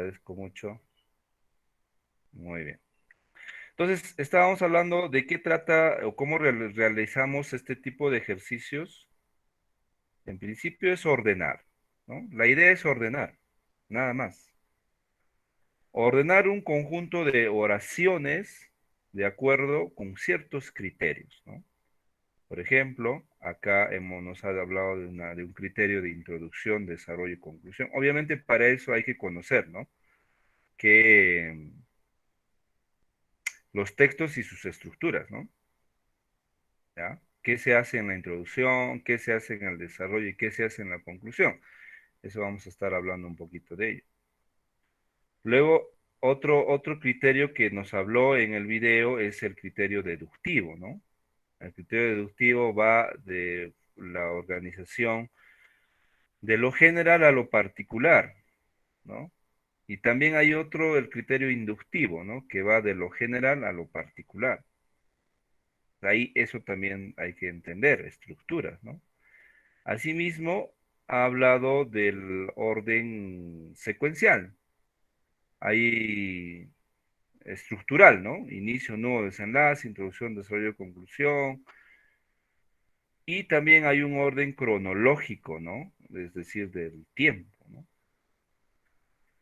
agradezco mucho. Muy bien. Entonces, estábamos hablando de qué trata o cómo realizamos este tipo de ejercicios. En principio es ordenar, ¿no? La idea es ordenar, nada más. Ordenar un conjunto de oraciones de acuerdo con ciertos criterios, ¿no? Por ejemplo, acá nos ha hablado de un criterio de introducción, desarrollo y conclusión. Obviamente para eso hay que conocer, ¿no? Que los textos y sus estructuras, ¿no? ¿Ya? ¿Qué se hace en la introducción? ¿Qué se hace en el desarrollo? ¿Y qué se hace en la conclusión? Eso vamos a estar hablando un poquito de ello. Luego, otro criterio que nos habló en el video es el criterio deductivo, ¿no? El criterio deductivo va de la organización de lo general a lo particular, ¿no? Y también hay otro, el criterio inductivo, ¿no? Que va de lo general a lo particular. Ahí eso también hay que entender, estructuras, ¿no? Asimismo, ha hablado del orden secuencial. Hay estructural, ¿no? Inicio, nudo, desenlace, introducción, desarrollo, conclusión. Y también hay un orden cronológico, ¿no? Es decir, del tiempo, ¿no?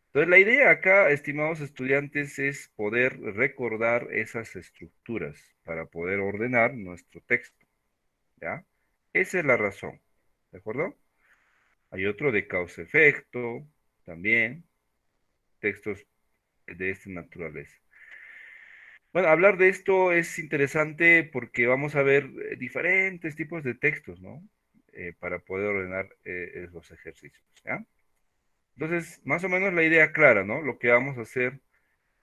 Entonces, la idea acá, estimados estudiantes, es poder recordar esas estructuras para poder ordenar nuestro texto, ¿ya? Esa es la razón, ¿de acuerdo? Hay otro de causa-efecto, también, textos de esta naturaleza. Bueno, hablar de esto es interesante porque vamos a ver diferentes tipos de textos, ¿no? Para poder ordenar los ejercicios, ¿ya? Entonces, más o menos la idea clara, ¿no? Lo que vamos a hacer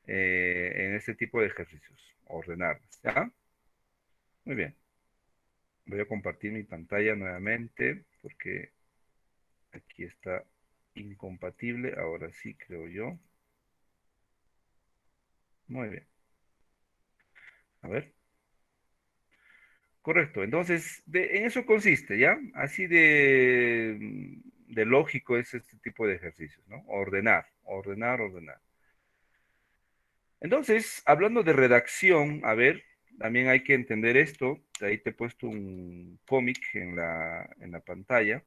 en este tipo de ejercicios, ordenarlos, ¿ya? Muy bien. Voy a compartir mi pantalla nuevamente porque aquí está incompatible. Ahora sí, creo yo. Muy bien. A ver. Correcto. Entonces, en eso consiste, ¿ya? Así de lógico es este tipo de ejercicios, ¿no? Ordenar, ordenar, ordenar. Entonces, hablando de redacción, a ver, también hay que entender esto. Ahí te he puesto un cómic en la pantalla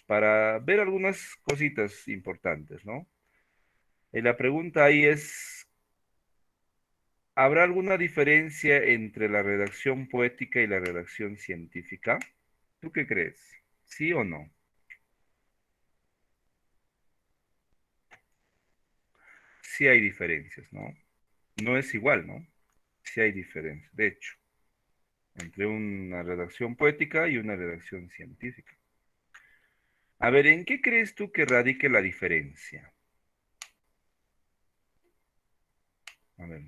para ver algunas cositas importantes, ¿no? Y la pregunta ahí es, ¿habrá alguna diferencia entre la redacción poética y la redacción científica? ¿Tú qué crees? ¿Sí o no? Sí hay diferencias, ¿no? No es igual, ¿no? Sí hay diferencias, de hecho, entre una redacción poética y una redacción científica. A ver, ¿en qué crees tú que radique la diferencia? A ver,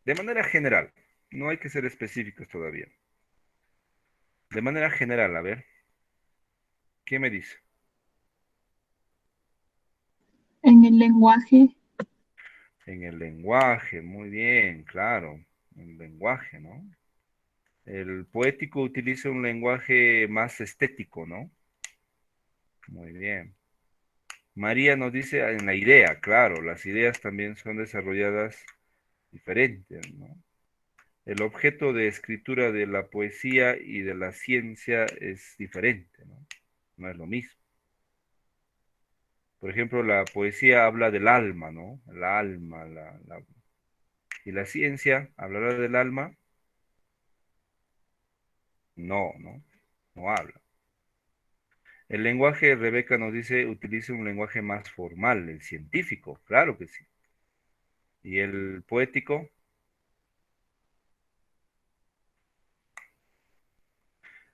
de manera general, no hay que ser específicos todavía. De manera general, a ver, ¿qué me dice? En el lenguaje, En el lenguaje, muy bien, claro, el lenguaje, ¿no? El poético utiliza un lenguaje más estético, ¿no? Muy bien. María nos dice en la idea, claro, las ideas también son desarrolladas diferentes, ¿no? El objeto de escritura de la poesía y de la ciencia es diferente, ¿no? No es lo mismo. Por ejemplo, la poesía habla del alma, ¿no? El alma, y la ciencia hablará del alma, no, ¿no? No habla. El lenguaje, Rebeca nos dice, utiliza un lenguaje más formal, el científico, claro que sí. Y el poético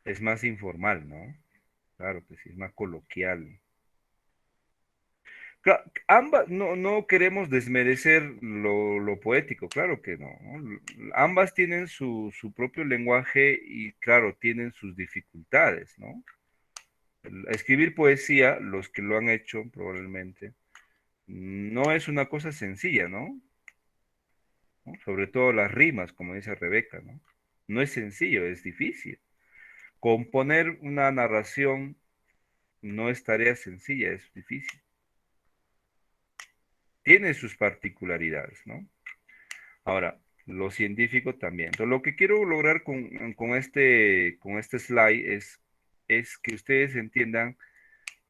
es más informal, ¿no? Claro que sí, es más coloquial. Ambas, no queremos desmerecer lo poético, claro que no, ¿no? Ambas tienen su propio lenguaje y, claro, tienen sus dificultades, ¿no? Escribir poesía, los que lo han hecho probablemente, no es una cosa sencilla, ¿no? ¿No? Sobre todo las rimas, como dice Rebeca, ¿no? No es sencillo, es difícil. Componer una narración no es tarea sencilla, es difícil. tiene sus particularidades, ¿no? Ahora, lo científico también. Entonces, lo que quiero lograr con este slide es que ustedes entiendan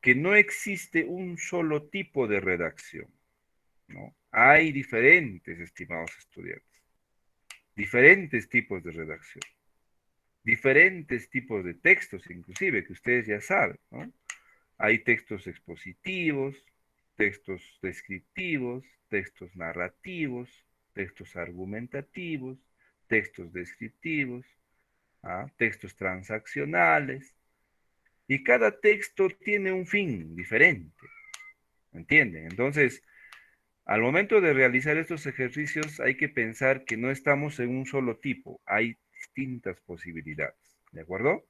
que no existe un solo tipo de redacción, ¿no? Hay diferentes, estimados estudiantes, diferentes tipos de redacción, diferentes tipos de textos, inclusive, que ustedes ya saben, ¿no? Hay textos expositivos, textos descriptivos, textos narrativos, textos argumentativos, textos descriptivos, ¿ah? Textos transaccionales, y cada texto tiene un fin diferente, ¿entienden? Entonces, al momento de realizar estos ejercicios hay que pensar que no estamos en un solo tipo, hay distintas posibilidades, ¿de acuerdo?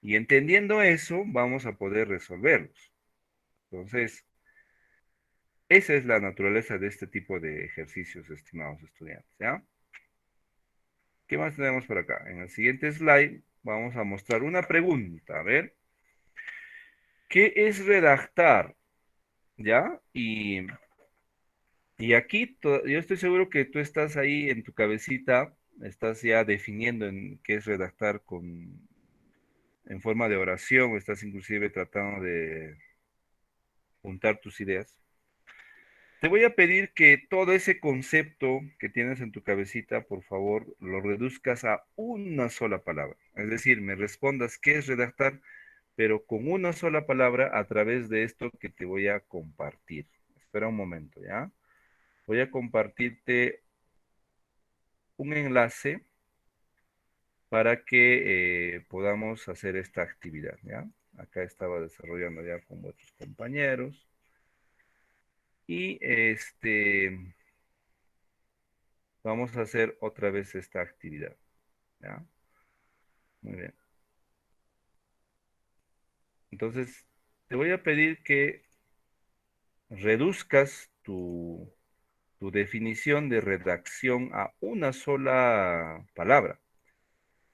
Y entendiendo eso, vamos a poder resolverlos. Entonces, esa es la naturaleza de este tipo de ejercicios, estimados estudiantes, ¿ya? ¿Qué más tenemos por acá? En el siguiente slide vamos a mostrar una pregunta, a ver, ¿qué es redactar? ¿Ya? Y aquí yo estoy seguro que tú estás ahí en tu cabecita, estás ya definiendo en qué es redactar en forma de oración, o estás inclusive tratando de juntar tus ideas. Te voy a pedir que todo ese concepto que tienes en tu cabecita, por favor, lo reduzcas a una sola palabra. Es decir, me respondas qué es redactar, pero con una sola palabra a través de esto que te voy a compartir. Espera un momento, ¿ya? Voy a compartirte un enlace para que podamos hacer esta actividad, ¿ya? Acá estaba desarrollando ya con vuestros compañeros. Y vamos a hacer otra vez esta actividad, ¿ya? Muy bien. Entonces, te voy a pedir que reduzcas tu definición de redacción a una sola palabra.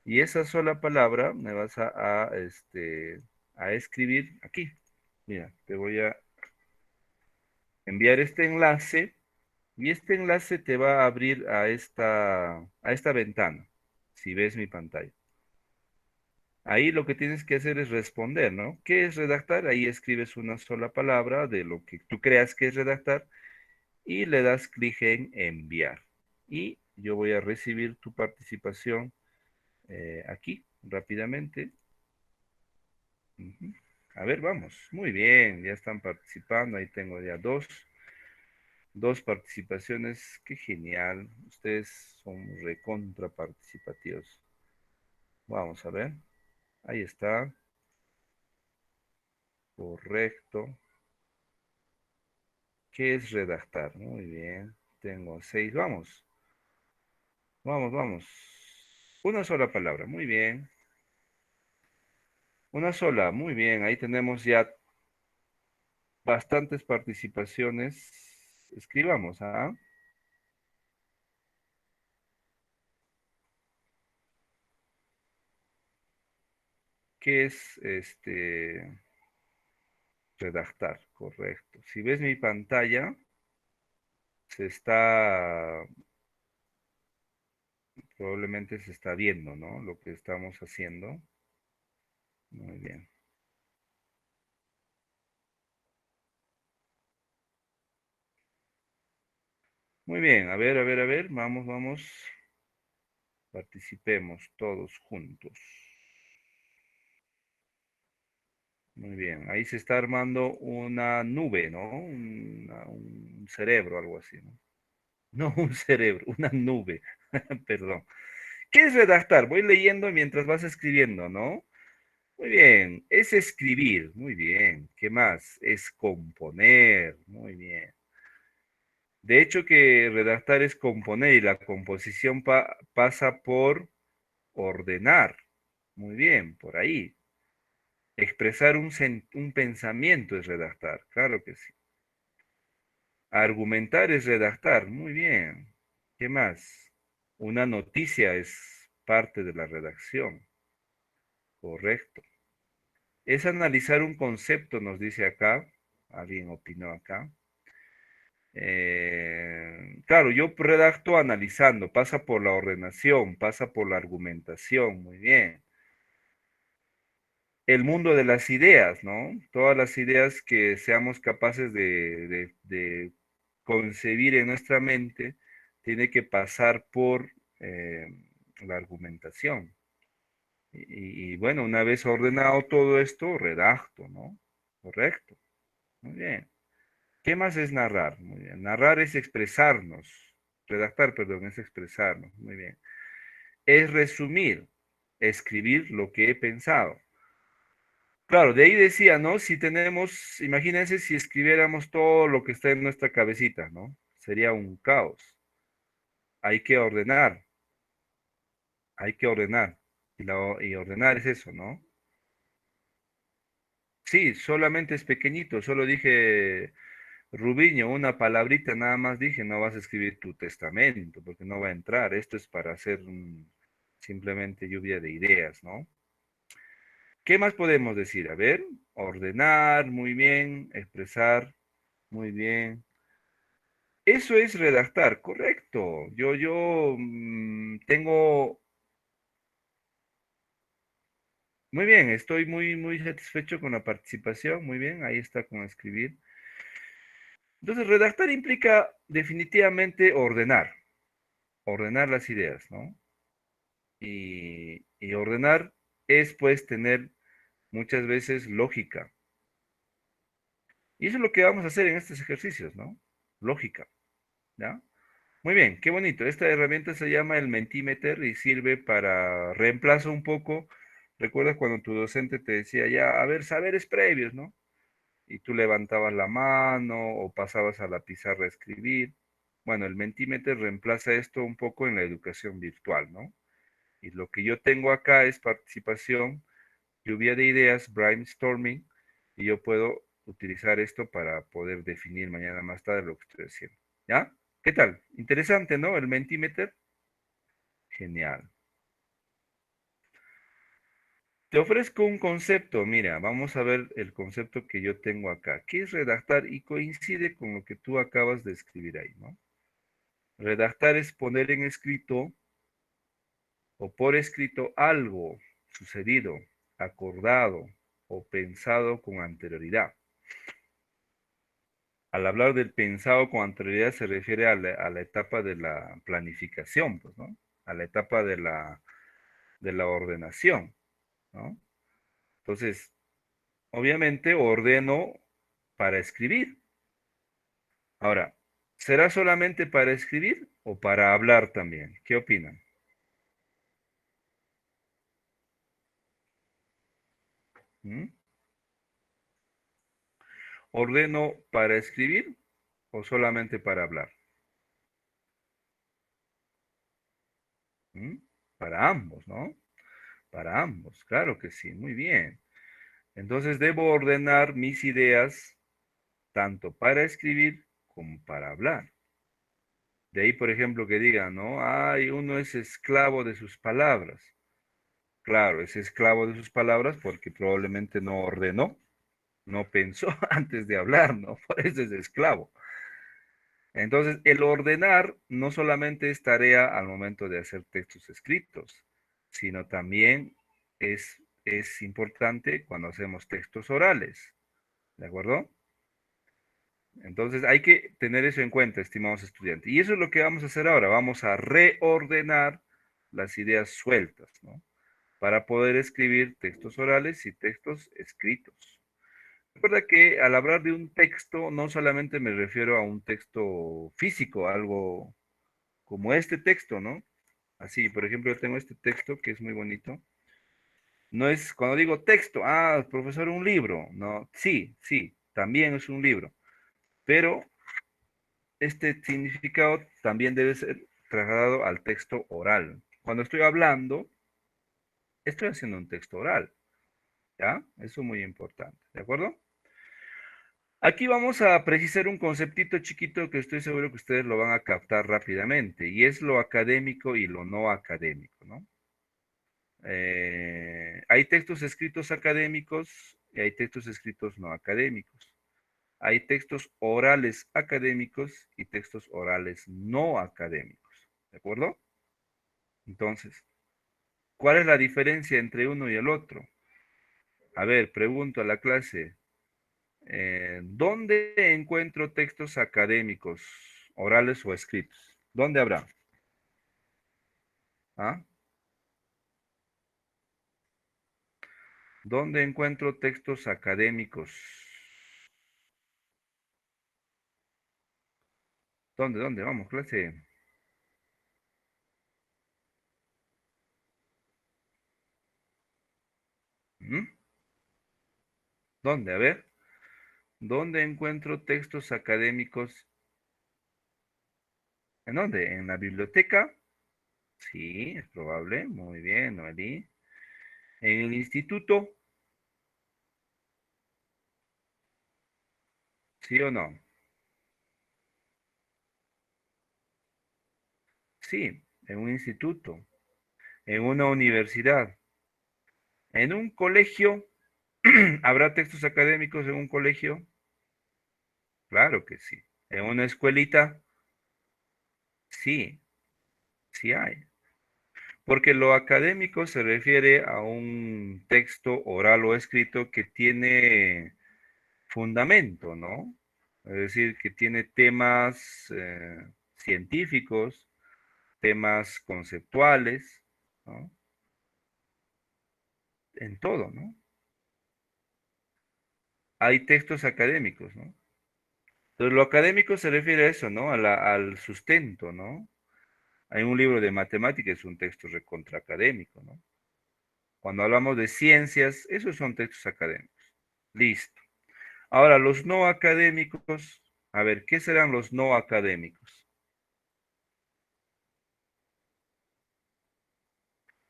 Y esa sola palabra me vas a escribir aquí. Mira, te voy a enviar este enlace y este enlace te va a abrir a esta ventana, si ves mi pantalla. Ahí lo que tienes que hacer es responder, ¿no? ¿Qué es redactar? Ahí escribes una sola palabra de lo que tú creas que es redactar y le das clic en enviar. Y yo voy a recibir tu participación aquí rápidamente. Ujú. A ver, vamos. Muy bien, ya están participando. Ahí tengo ya dos participaciones. Qué genial. Ustedes son recontra participativos. Vamos a ver. Ahí está. Correcto. ¿Qué es redactar? Muy bien. Tengo 6. Vamos. Vamos, vamos. Una sola palabra. Muy bien. Una sola. Muy bien. Ahí tenemos ya bastantes participaciones. Escribamos, ¿ah? ¿Qué es redactar? Correcto. Si ves mi pantalla, probablemente se está viendo, ¿no? Lo que estamos haciendo. Muy bien. Muy bien. A ver, a ver, a ver. Vamos, vamos. Participemos todos juntos. Muy bien. Ahí se está armando una nube, ¿no? Un cerebro, algo así, ¿no? No un cerebro, una nube. Perdón. ¿Qué es redactar? Voy leyendo mientras vas escribiendo, ¿no? Muy bien. Es escribir. Muy bien. ¿Qué más? Es componer. Muy bien. De hecho, que redactar es componer y la composición pasa por ordenar. Muy bien, por ahí. Expresar un pensamiento es redactar, claro que sí. Argumentar es redactar, muy bien. ¿Qué más? Una noticia es parte de la redacción, correcto. Es analizar un concepto, nos dice acá, alguien opinó acá. Claro, yo redacto analizando, pasa por la ordenación, pasa por la argumentación, muy bien. El mundo de las ideas, ¿no? Todas las ideas que seamos capaces de concebir en nuestra mente, tiene que pasar por eh, la argumentación. Y bueno, una vez ordenado todo esto, redacto, ¿no? Correcto. Muy bien. ¿Qué más es narrar? Muy bien. Narrar es expresarnos. Redactar, perdón, es expresarnos. Muy bien. Es resumir, escribir lo que he pensado. Claro, de ahí decía, ¿no? Si tenemos, imagínense si escribiéramos todo lo que está en nuestra cabecita, ¿no? Sería un caos. Hay que ordenar, hay que ordenar. Y ordenar es eso, ¿no? Sí, solamente es pequeñito, solo dije, Rubiño, una palabrita nada más dije, no vas a escribir tu testamento, porque no va a entrar. Esto es para hacer simplemente lluvia de ideas, ¿no? ¿Qué más podemos decir? A ver, ordenar, muy bien, expresar, muy bien. Eso es redactar, correcto. Yo tengo, muy bien, estoy muy satisfecho con la participación, muy bien, ahí está con escribir. Entonces, redactar implica definitivamente ordenar, ordenar las ideas, ¿no? Y ordenar es pues tener muchas veces lógica. Y eso es lo que vamos a hacer en estos ejercicios, ¿no? Lógica, ¿ya? Muy bien, qué bonito. Esta herramienta se llama el Mentimeter y sirve para reemplazo un poco. ¿Recuerdas cuando tu docente te decía ya, a ver, saberes previos, ¿no? Y tú levantabas la mano o pasabas a la pizarra a escribir. Bueno, el Mentimeter reemplaza esto un poco en la educación virtual, ¿no? Y lo que yo tengo acá es participación, lluvia de ideas, brainstorming, y yo puedo utilizar esto para poder definir mañana más tarde lo que estoy haciendo. ¿Ya? ¿Qué tal? Interesante, ¿no? El Mentimeter. Genial. Te ofrezco un concepto. Mira, vamos a ver el concepto que yo tengo acá. ¿Qué es redactar? Y coincide con lo que tú acabas de escribir ahí, ¿no? Redactar es poner en escrito o por escrito algo sucedido, acordado o pensado con anterioridad. Al hablar del pensado con anterioridad se refiere a la etapa de la planificación, pues, ¿no? A la etapa de la ordenación, ¿no? Entonces, obviamente ordeno para escribir. Ahora, ¿será solamente para escribir o para hablar también? ¿Qué opinan? ¿Mm? ¿Ordeno para escribir o solamente para hablar? ¿Mm? Para ambos, ¿no? Para ambos, claro que sí, muy bien. Entonces debo ordenar mis ideas tanto para escribir como para hablar. De ahí, por ejemplo, que digan, ¿no? Ay, uno es esclavo de sus palabras. Claro, es esclavo de sus palabras porque probablemente no ordenó, no pensó antes de hablar, ¿no? Por eso es esclavo. Entonces, el ordenar no solamente es tarea al momento de hacer textos escritos, sino también es importante cuando hacemos textos orales, ¿de acuerdo? Entonces, hay que tener eso en cuenta, estimados estudiantes. Y eso es lo que vamos a hacer ahora. Vamos a reordenar las ideas sueltas, ¿no? Para poder escribir textos orales y textos escritos. Recuerda que al hablar de un texto, no solamente me refiero a un texto físico, algo como este texto, ¿no? Así, por ejemplo, yo tengo este texto que es muy bonito. No es cuando digo texto, ah, profesor, un libro. No, sí, sí, también es un libro. Pero este significado también debe ser trasladado al texto oral. Cuando estoy hablando, estoy haciendo un texto oral, ¿ya? Eso es muy importante, ¿de acuerdo? Aquí vamos a precisar un conceptito chiquito que estoy seguro que ustedes lo van a captar rápidamente, y es lo académico y lo no académico, ¿no? Hay textos escritos académicos y hay textos escritos no académicos. Hay textos orales académicos y textos orales no académicos. ¿De acuerdo? Entonces, ¿cuál es la diferencia entre uno y el otro? A ver, pregunto a la clase, ¿dónde encuentro textos académicos, orales o escritos? ¿Dónde habrá? ¿Ah? ¿Dónde encuentro textos académicos? ¿Dónde? ¿Dónde? Vamos, clase. ¿Mm? ¿Dónde? A ver. ¿Dónde encuentro textos académicos? ¿En dónde? ¿En la biblioteca? Sí, es probable. Muy bien, Noelí. ¿En el instituto? ¿Sí o no? Sí, en un instituto. ¿En una universidad? ¿En un colegio? ¿Habrá textos académicos en un colegio? Claro que sí. ¿En una escuelita? Sí, sí hay. Porque lo académico se refiere a un texto oral o escrito que tiene fundamento, ¿no? Es decir, que tiene temas científicos, temas conceptuales, ¿no? En todo, ¿no? Hay textos académicos, ¿no? Entonces, lo académico se refiere a eso, ¿no? Al sustento, ¿no? Hay un libro de matemáticas, es un texto recontra académico, ¿no? Cuando hablamos de ciencias, esos son textos académicos. Listo. Ahora, los no académicos, a ver, ¿qué serán los no académicos?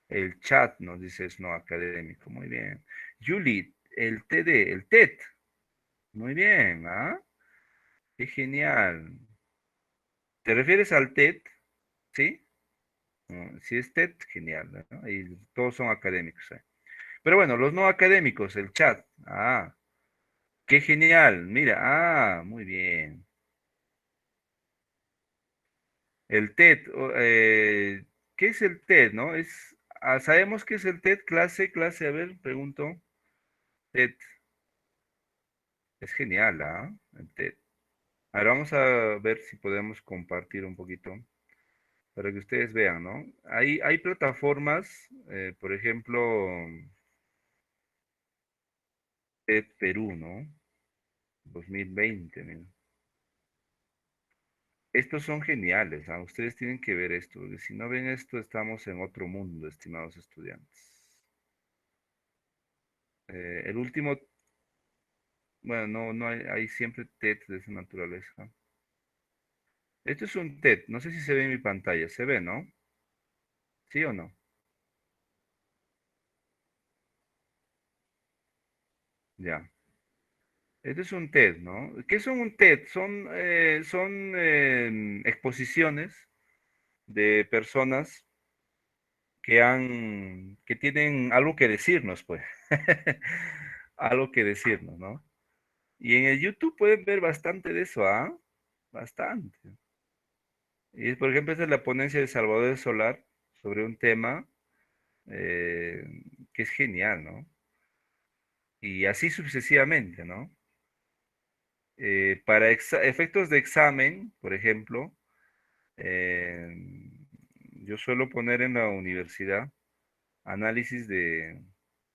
El chat nos dice es no académico, muy bien. Julie, el TD, el TED, muy bien, ¿ah? Qué genial. ¿Te refieres al TED? ¿Sí? Si es TED, genial, ¿no? Y todos son académicos, ¿eh? Pero bueno, los no académicos, el chat. Ah, qué genial. Mira, muy bien. El TED, ¿qué es el TED, no? ¿Sabemos qué es el TED? Clase, a ver, pregunto. TED, es genial, ¿ah? El TED. Ahora vamos a ver si podemos compartir un poquito para que ustedes vean, ¿no? Hay plataformas, por ejemplo, TED Perú, ¿no? 2020, mira. Estos son geniales, ¿ah? Ustedes tienen que ver esto, porque si no ven esto, estamos en otro mundo, estimados estudiantes. El último, bueno, no hay siempre TED de esa naturaleza. Esto es un TED, no sé si se ve en mi pantalla, ¿se ve, no? ¿Sí o no? Ya. Este es un TED, ¿no? ¿Qué son un TED? Son exposiciones de personas que tienen algo que decirnos, pues. Algo que decirnos, ¿no? Y en el YouTube pueden ver bastante de eso, ¿ah? Bastante. Y por ejemplo, esta es la ponencia de Salvador Solar sobre un tema eh, que es genial, ¿no? Y así sucesivamente, ¿no? Para efectos de examen, por ejemplo, eh, yo suelo poner en la universidad análisis de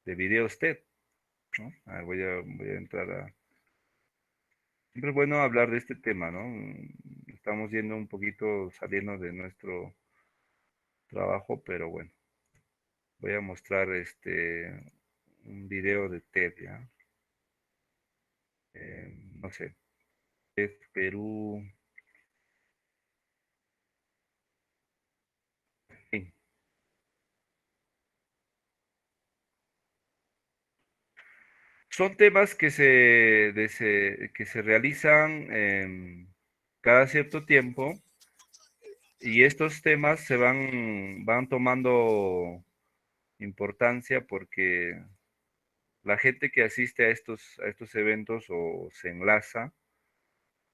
videos TED, ¿no? Voy a entrar a... Siempre es bueno hablar de este tema, ¿no? Estamos yendo un poquito saliendo de nuestro trabajo, pero bueno, voy a mostrar un video de TED, ¿ya? No sé, TED Perú. Sí. Son temas que se realizan cada cierto tiempo y estos temas van tomando importancia porque la gente que asiste a estos eventos o se enlaza,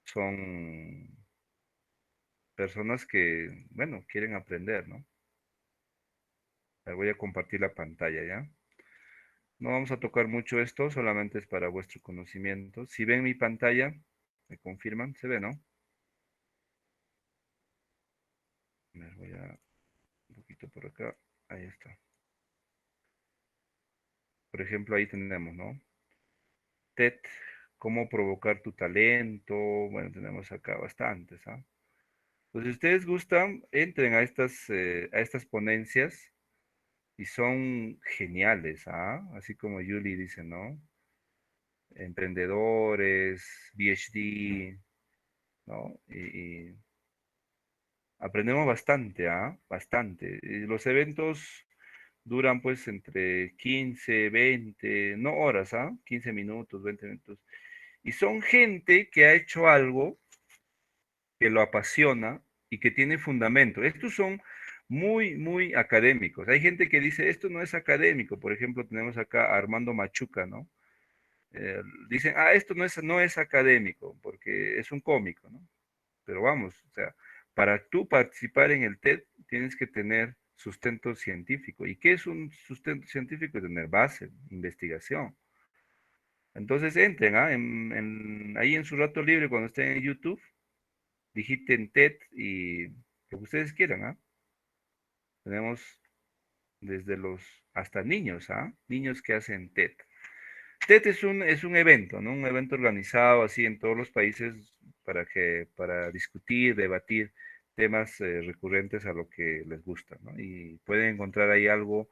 son personas que, bueno, quieren aprender, ¿no? Voy a compartir la pantalla, ¿ya? No vamos a tocar mucho esto, solamente es para vuestro conocimiento. Si ven mi pantalla, me confirman, se ve, ¿no? Me voy a un poquito por acá. Ahí está. Por ejemplo, ahí tenemos, ¿no? TED, cómo provocar tu talento. Bueno, tenemos acá bastantes, ¿ah? Pues si ustedes gustan, entren a estas ponencias y son geniales, ¿ah? Así como Julie dice, ¿no? Emprendedores, PhD, ¿no? Y aprendemos bastante, ¿ah? Bastante. Y los eventos duran pues entre 15, 20, no horas, ¿ah? 15 minutos, 20 minutos. Y son gente que ha hecho algo que lo apasiona y que tiene fundamento. Estos son muy, muy académicos. Hay gente que dice, esto no es académico. Por ejemplo, tenemos acá a Armando Machuca, ¿no? Dicen, esto no es académico, porque es un cómico, ¿no? Pero vamos, o sea, para tú participar en el TED tienes que tener sustento científico. ¿Y qué es un sustento científico? Tener base, investigación. Entonces entren, ahí en su rato libre, cuando estén en YouTube, digiten TED y lo que ustedes quieran, ¿ah? Tenemos desde los hasta niños, ¿ah? Niños que hacen TED. TED es un evento, ¿no? Un evento organizado así en todos los países para discutir, debatir temas recurrentes a lo que les gusta, ¿no? Y pueden encontrar ahí algo,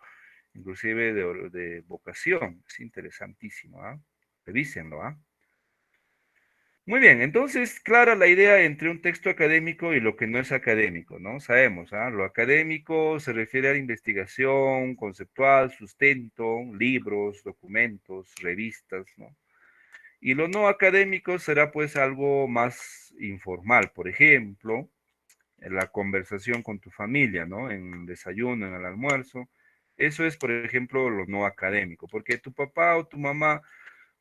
inclusive de vocación. Es interesantísimo, ¿ah? Revísenlo, ¿ah? Muy bien, entonces, clara la idea entre un texto académico y lo que no es académico, ¿no? Sabemos, ¿ah? Lo académico se refiere a la investigación conceptual, sustento, libros, documentos, revistas, ¿no? Y lo no académico será pues algo más informal, por ejemplo, en la conversación con tu familia, ¿no? En el desayuno, en el almuerzo. Eso es, por ejemplo, lo no académico, porque tu papá o tu mamá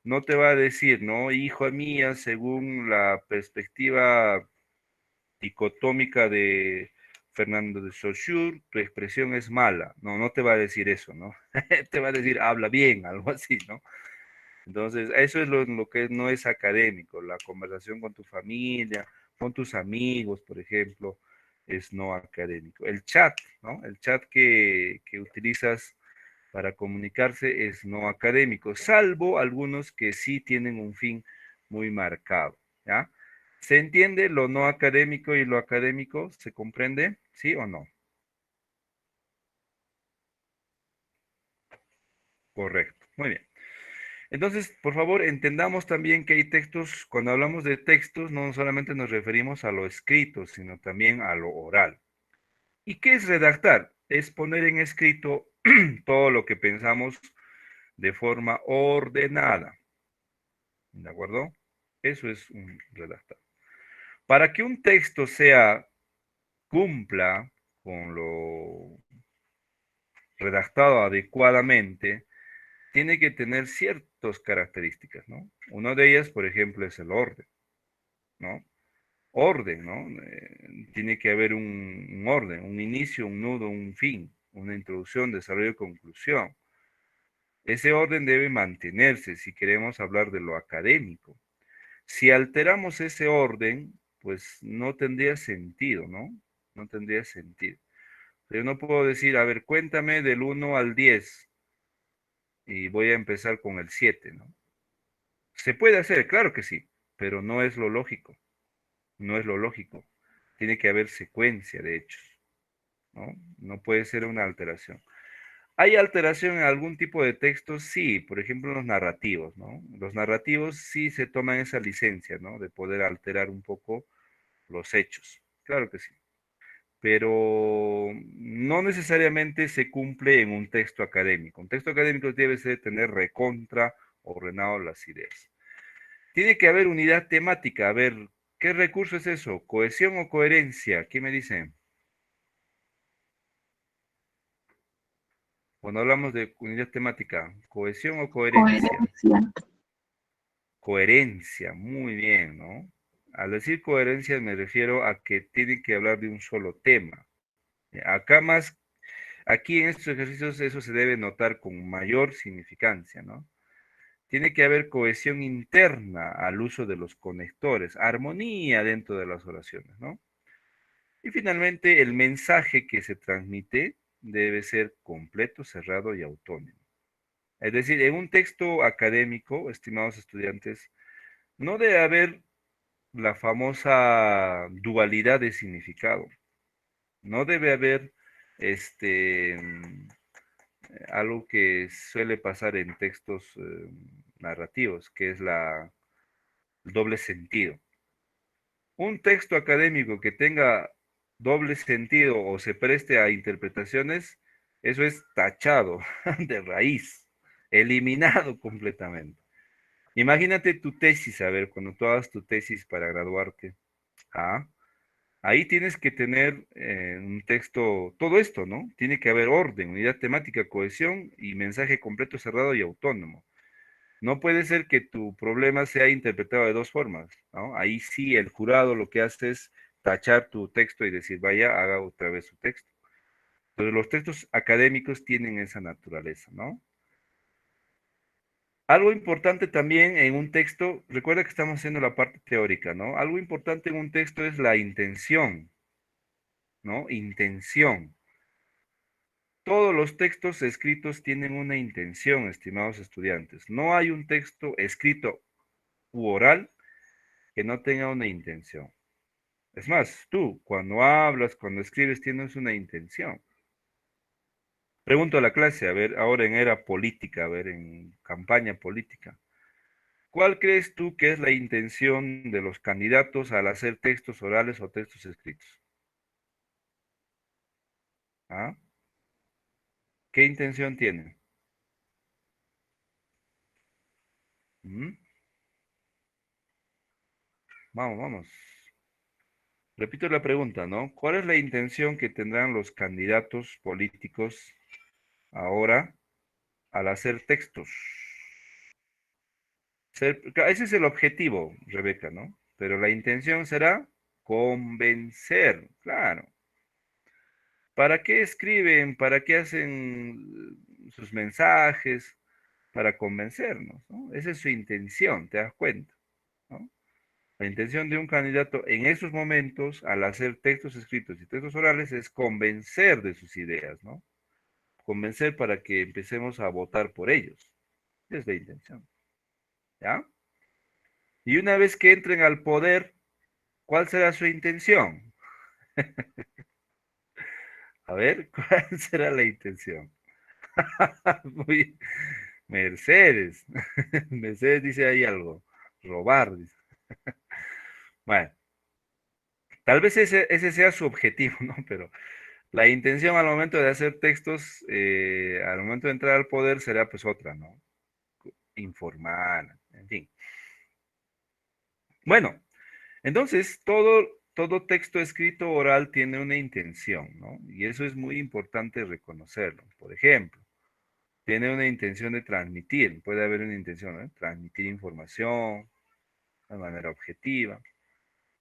no te va a decir, ¿no? Hijo mía, según la perspectiva dicotómica de Fernando de Saussure, tu expresión es mala. No, no te va a decir eso, ¿no? Te va a decir, habla bien, algo así, ¿no? Entonces, eso es lo que no es académico. La conversación con tu familia, con tus amigos, por ejemplo, es no académico. El chat, ¿no? El chat que utilizas para comunicarse es no académico, salvo algunos que sí tienen un fin muy marcado, ¿ya? ¿Se entiende lo no académico y lo académico? ¿Se comprende? ¿Sí o no? Correcto. Muy bien. Entonces, por favor, entendamos también que hay textos, cuando hablamos de textos, no solamente nos referimos a lo escrito, sino también a lo oral. ¿Y qué es redactar? Es poner en escrito todo lo que pensamos de forma ordenada. ¿De acuerdo? Eso es un redactar. Para que un texto cumpla con lo redactado adecuadamente, tiene que tener ciertas características, ¿no? Una de ellas, por ejemplo, es el orden, ¿no? Orden, ¿no? Tiene que haber un orden, un inicio, un nudo, un fin, una introducción, desarrollo y conclusión. Ese orden debe mantenerse si queremos hablar de lo académico. Si alteramos ese orden, pues no tendría sentido, ¿no? No tendría sentido. Yo no puedo decir, a ver, cuéntame del 1 al 10 y voy a empezar con el 7, ¿no? Se puede hacer, claro que sí, pero no es lo lógico, no es lo lógico. Tiene que haber secuencia de hechos, ¿no? No puede ser una alteración. ¿Hay alteración en algún tipo de texto? Sí, por ejemplo, los narrativos, ¿no? Los narrativos sí se toman esa licencia, ¿no? De poder alterar un poco los hechos. Claro que sí. Pero no necesariamente se cumple en un texto académico. Un texto académico debe ser tener recontra ordenado las ideas. Tiene que haber unidad temática. A ver, ¿qué recurso es eso? ¿Cohesión o coherencia? ¿Qué me dicen? Cuando hablamos de unidad temática, ¿cohesión o coherencia? Coherencia. Coherencia, muy bien, ¿no? Al decir coherencia me refiero a que tiene que hablar de un solo tema. Acá más, aquí en estos ejercicios eso se debe notar con mayor significancia, ¿no? Tiene que haber cohesión interna al uso de los conectores, armonía dentro de las oraciones, ¿no? Y finalmente, el mensaje que se transmite debe ser completo, cerrado y autónomo. Es decir, en un texto académico, estimados estudiantes, no debe haber la famosa dualidad de significado. No debe haber algo que suele pasar en textos narrativos, que es el doble sentido. Un texto académico que tenga doble sentido o se preste a interpretaciones, eso es tachado de raíz, eliminado completamente. Imagínate tu tesis, a ver, cuando tú hagas tu tesis para graduarte. Ah, ahí tienes que tener un texto, todo esto, ¿no? Tiene que haber orden, unidad temática, cohesión y mensaje completo, cerrado y autónomo. No puede ser que tu problema sea interpretado de dos formas, ¿no? Ahí sí el jurado lo que hace es tachar tu texto y decir, vaya, haga otra vez su texto. Entonces los textos académicos tienen esa naturaleza, ¿no? Algo importante también en un texto, recuerda que estamos haciendo la parte teórica, ¿no? Algo importante en un texto es la intención, ¿no? Intención. Todos los textos escritos tienen una intención, estimados estudiantes. No hay un texto escrito u oral que no tenga una intención. Es más, tú, cuando hablas, cuando escribes, tienes una intención. Pregunto a la clase, a ver, ahora en era política, a ver, en campaña política. ¿Cuál crees tú que es la intención de los candidatos al hacer textos orales o textos escritos? ¿Ah? ¿Qué intención tienen? ¿Mm? Vamos, vamos. Repito la pregunta, ¿no? ¿Cuál es la intención que tendrán los candidatos políticos ahora al hacer textos? Ese es el objetivo, Rebeca, ¿no? Pero la intención será convencer, claro. ¿Para qué escriben? ¿Para qué hacen sus mensajes? Para convencernos, ¿no? Esa es su intención, ¿te das cuenta? ¿No? La intención de un candidato en esos momentos, al hacer textos escritos y textos orales, es convencer de sus ideas, ¿no? Convencer para que empecemos a votar por ellos. Esa es la intención, ¿ya? Y una vez que entren al poder, ¿cuál será su intención? A ver, ¿cuál será la intención? Muy... Mercedes. Mercedes dice ahí algo. Robar, dice. Bueno, tal vez ese sea su objetivo, ¿no? Pero la intención al momento de hacer textos, al momento de entrar al poder, será pues otra, ¿no? Informar, en fin. Bueno, entonces todo texto escrito oral tiene una intención, ¿no? Y eso es muy importante reconocerlo. Por ejemplo, tiene una intención de transmitir, puede haber una intención, ¿no? Transmitir información de manera objetiva.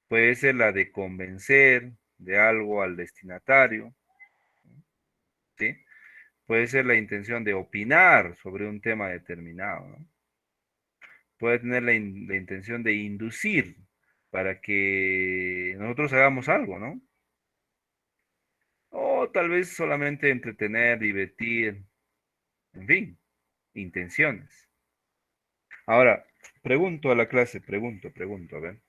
Puede ser la de convencer de algo al destinatario, ¿sí? Puede ser la intención de opinar sobre un tema determinado, ¿no? Puede tener la intención de inducir para que nosotros hagamos algo, ¿no? O tal vez solamente entretener, divertir, en fin, intenciones. Ahora, pregunto a la clase, pregunto, a ver.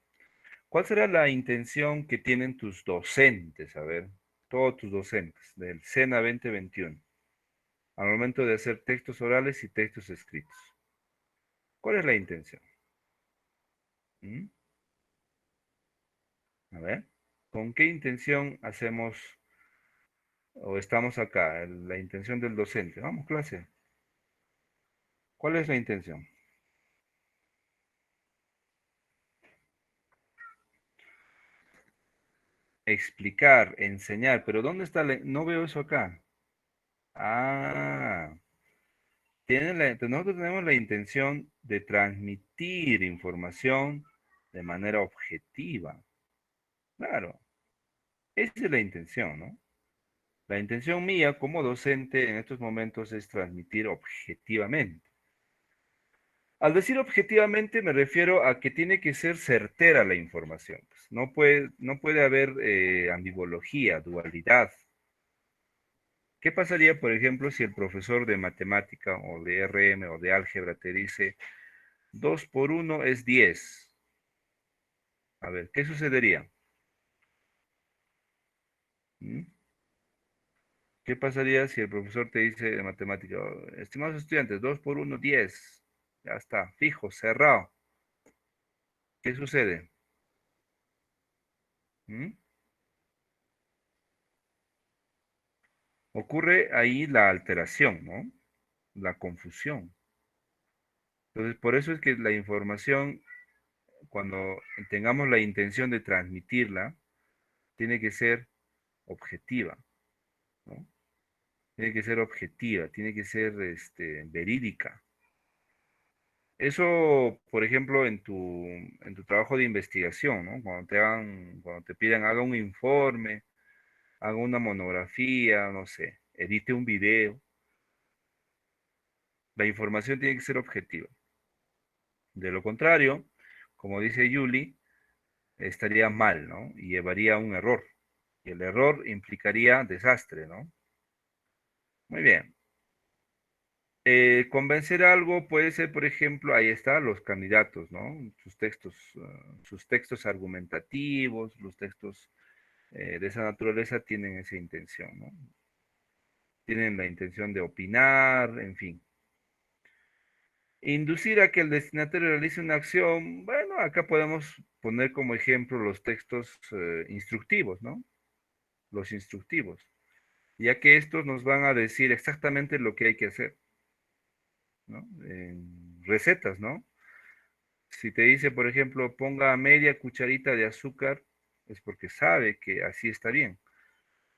¿Cuál será la intención que tienen tus docentes, a ver, todos tus docentes del SENA 2021, al momento de hacer textos orales y textos escritos? ¿Cuál es la intención? ¿Mm? A ver, ¿con qué intención hacemos o estamos acá? La intención del docente. Vamos, clase. ¿Cuál es la intención? Explicar, enseñar, pero ¿dónde está No veo eso acá. Ah, nosotros tenemos la intención de transmitir información de manera objetiva. Claro, esa es la intención, ¿no? La intención mía como docente en estos momentos es transmitir objetivamente. Al decir objetivamente me refiero a que tiene que ser certera la información. Pues. No puede haber ambivología, dualidad. ¿Qué pasaría, por ejemplo, si el profesor de matemática o de RM o de álgebra te dice 2 por 1 es 10? A ver, ¿qué sucedería? ¿Mm? ¿Qué pasaría si el profesor te dice de matemática, "Oh, estimados estudiantes, 2 por 1, 10"? Ya está, fijo, cerrado. ¿Qué sucede? ¿Mm? Ocurre ahí la alteración, ¿no? La confusión. Entonces, por eso es que la información, cuando tengamos la intención de transmitirla, tiene que ser objetiva, ¿no? Tiene que ser objetiva, tiene que ser verídica. Eso, por ejemplo, en tu trabajo de investigación, ¿no? Cuando te pidan, haga un informe, haga una monografía, no sé, edite un video, la información tiene que ser objetiva. De lo contrario, como dice Yuli, estaría mal, ¿no? Y llevaría a un error. Y el error implicaría desastre, ¿no? Muy bien. Convencer algo puede ser, por ejemplo, ahí está, los candidatos, ¿no? Sus textos argumentativos, los textos de esa naturaleza tienen esa intención, ¿no? Tienen la intención de opinar, en fin. Inducir a que el destinatario realice una acción, bueno, acá podemos poner como ejemplo los textos instructivos, ¿no? Los instructivos, ya que estos nos van a decir exactamente lo que hay que hacer, ¿no? En recetas, ¿no? Si te dice, por ejemplo, ponga media cucharita de azúcar, es porque sabe que así está bien.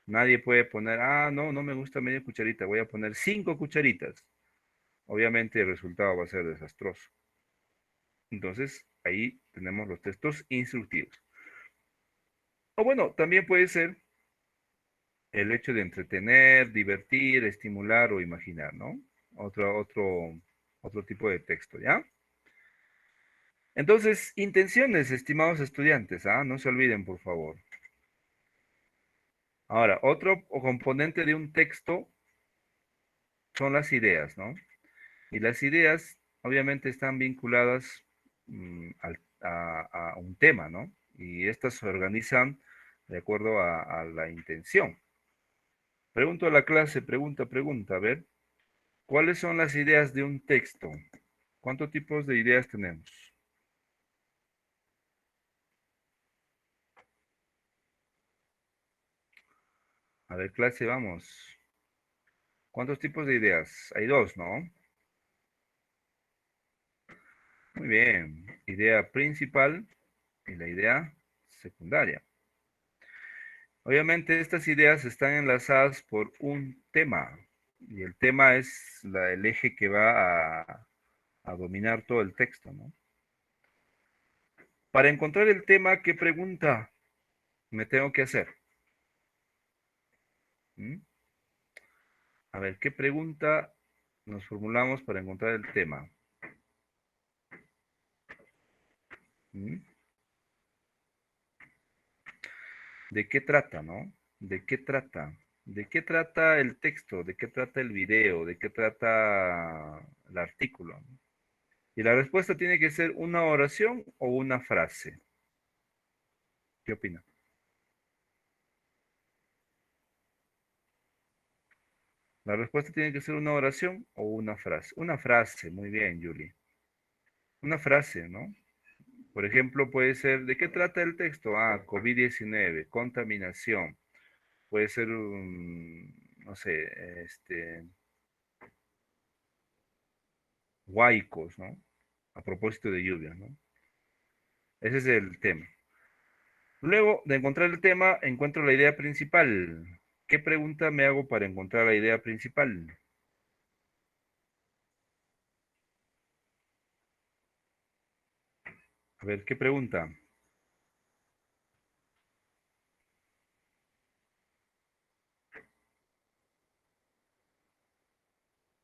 Nadie puede poner, no, no me gusta media cucharita, voy a poner 5 cucharitas. Obviamente el resultado va a ser desastroso. Entonces, ahí tenemos los textos instructivos. O bueno, también puede ser el hecho de entretener, divertir, estimular o imaginar, ¿no? Otro tipo de texto, ¿ya? Entonces, intenciones, estimados estudiantes, ¿ah? No se olviden, por favor. Ahora, otro componente de un texto son las ideas, ¿no? Y las ideas, obviamente, están vinculadas a un tema, ¿no? Y estas se organizan de acuerdo a la intención. Pregunto a la clase, pregunta, a ver, ¿cuáles son las ideas de un texto? ¿Cuántos tipos de ideas tenemos? A ver, clase, vamos. ¿Cuántos tipos de ideas? Hay dos, ¿no? Muy bien. Idea principal y la idea secundaria. Obviamente estas ideas están enlazadas por un tema y el tema es el eje que va a dominar todo el texto, ¿no? Para encontrar el tema, ¿qué pregunta me tengo que hacer? ¿Mm? A ver, ¿qué pregunta nos formulamos para encontrar el tema? ¿Mm? ¿De qué trata, no? ¿De qué trata? ¿De qué trata el texto? ¿De qué trata el video? ¿De qué trata el artículo? Y la respuesta tiene que ser una oración o una frase. ¿Qué opina? La respuesta tiene que ser una oración o una frase. Una frase, muy bien, Julie. Una frase, ¿no? Por ejemplo, puede ser, ¿de qué trata el texto? COVID-19, contaminación. Puede ser no sé, huaicos, ¿no? A propósito de lluvia, ¿no? Ese es el tema. Luego de encontrar el tema, encuentro la idea principal. ¿Qué pregunta me hago para encontrar la idea principal? A ver, ¿qué pregunta?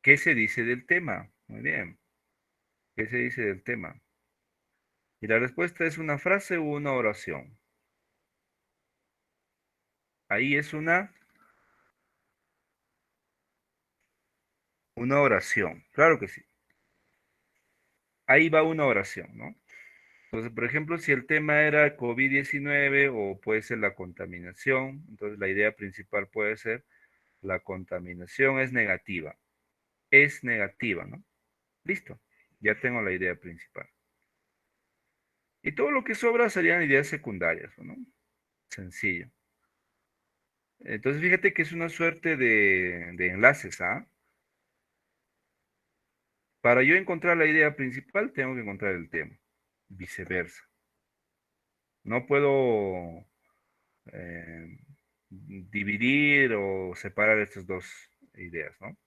¿Qué se dice del tema? Muy bien. ¿Qué se dice del tema? Y la respuesta es una frase o una oración. Ahí es una oración. Claro que sí. Ahí va una oración, ¿no? Entonces, por ejemplo, si el tema era COVID-19 o puede ser la contaminación, entonces la idea principal puede ser la contaminación es negativa. Es negativa, ¿no? Listo. Ya tengo la idea principal. Y todo lo que sobra serían ideas secundarias, ¿no? Sencillo. Entonces, fíjate que es una suerte de enlaces, ¿ah? Para yo encontrar la idea principal, tengo que encontrar el tema. Viceversa. No puedo dividir o separar estas dos ideas, ¿no?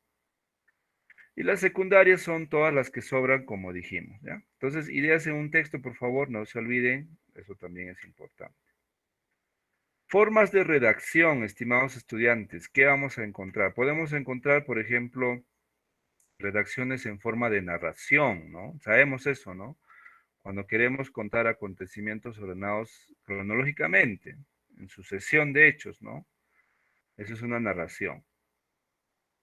Y las secundarias son todas las que sobran, como dijimos, ¿ya? Entonces, ideas en un texto, por favor, no se olviden, eso también es importante. Formas de redacción, estimados estudiantes, ¿qué vamos a encontrar? Podemos encontrar, por ejemplo, redacciones en forma de narración, ¿no? Sabemos eso, ¿no? Cuando queremos contar acontecimientos ordenados cronológicamente, en sucesión de hechos, ¿no? Eso es una narración.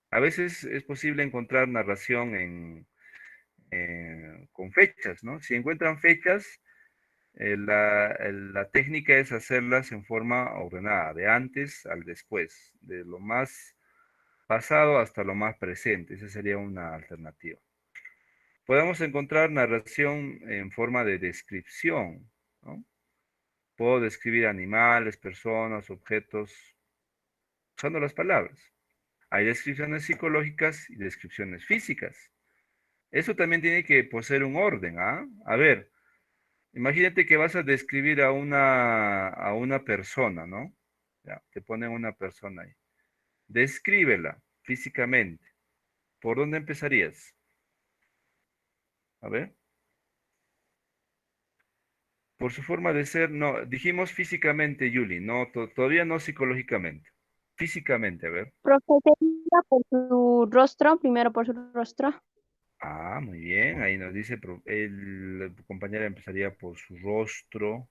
A veces es posible encontrar narración con fechas, ¿no? Si encuentran fechas, la técnica es hacerlas en forma ordenada, de antes al después, de lo más pasado hasta lo más presente. Esa sería una alternativa. Podemos encontrar narración en forma de descripción, ¿no? Puedo describir animales, personas, objetos, usando las palabras. Hay descripciones psicológicas y descripciones físicas. Eso también tiene que poseer un orden, ¿ah? A ver, imagínate que vas a describir a una persona, ¿no? Ya, te ponen una persona ahí. Descríbela físicamente. ¿Por dónde empezarías? A ver, por su forma de ser, no, dijimos físicamente, Yuli, no, todavía no psicológicamente. Físicamente, a ver. Profe, sería por su rostro, primero por su rostro. Ah, muy bien, ahí nos dice, el compañero empezaría por su rostro,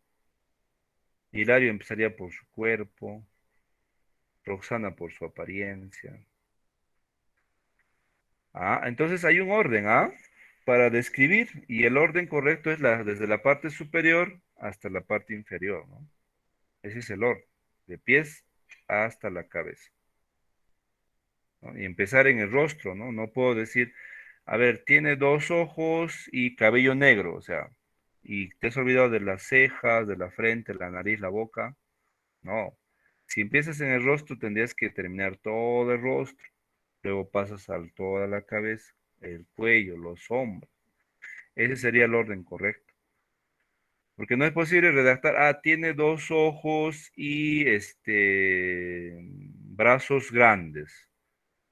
Hilario empezaría por su cuerpo, Roxana por su apariencia. Ah, entonces hay un orden, ¿ah? Para describir, y el orden correcto es desde la parte superior hasta la parte inferior, ¿no? Ese es el orden, de pies hasta la cabeza, ¿no? Y empezar en el rostro, ¿no? No puedo decir, a ver, tiene dos ojos y cabello negro, o sea, y te has olvidado de las cejas, de la frente, la nariz, la boca. No. Si empiezas en el rostro, tendrías que terminar todo el rostro. Luego pasas a toda la cabeza, el cuello, los hombros. Ese sería el orden correcto. Porque no es posible redactar, tiene dos ojos y brazos grandes.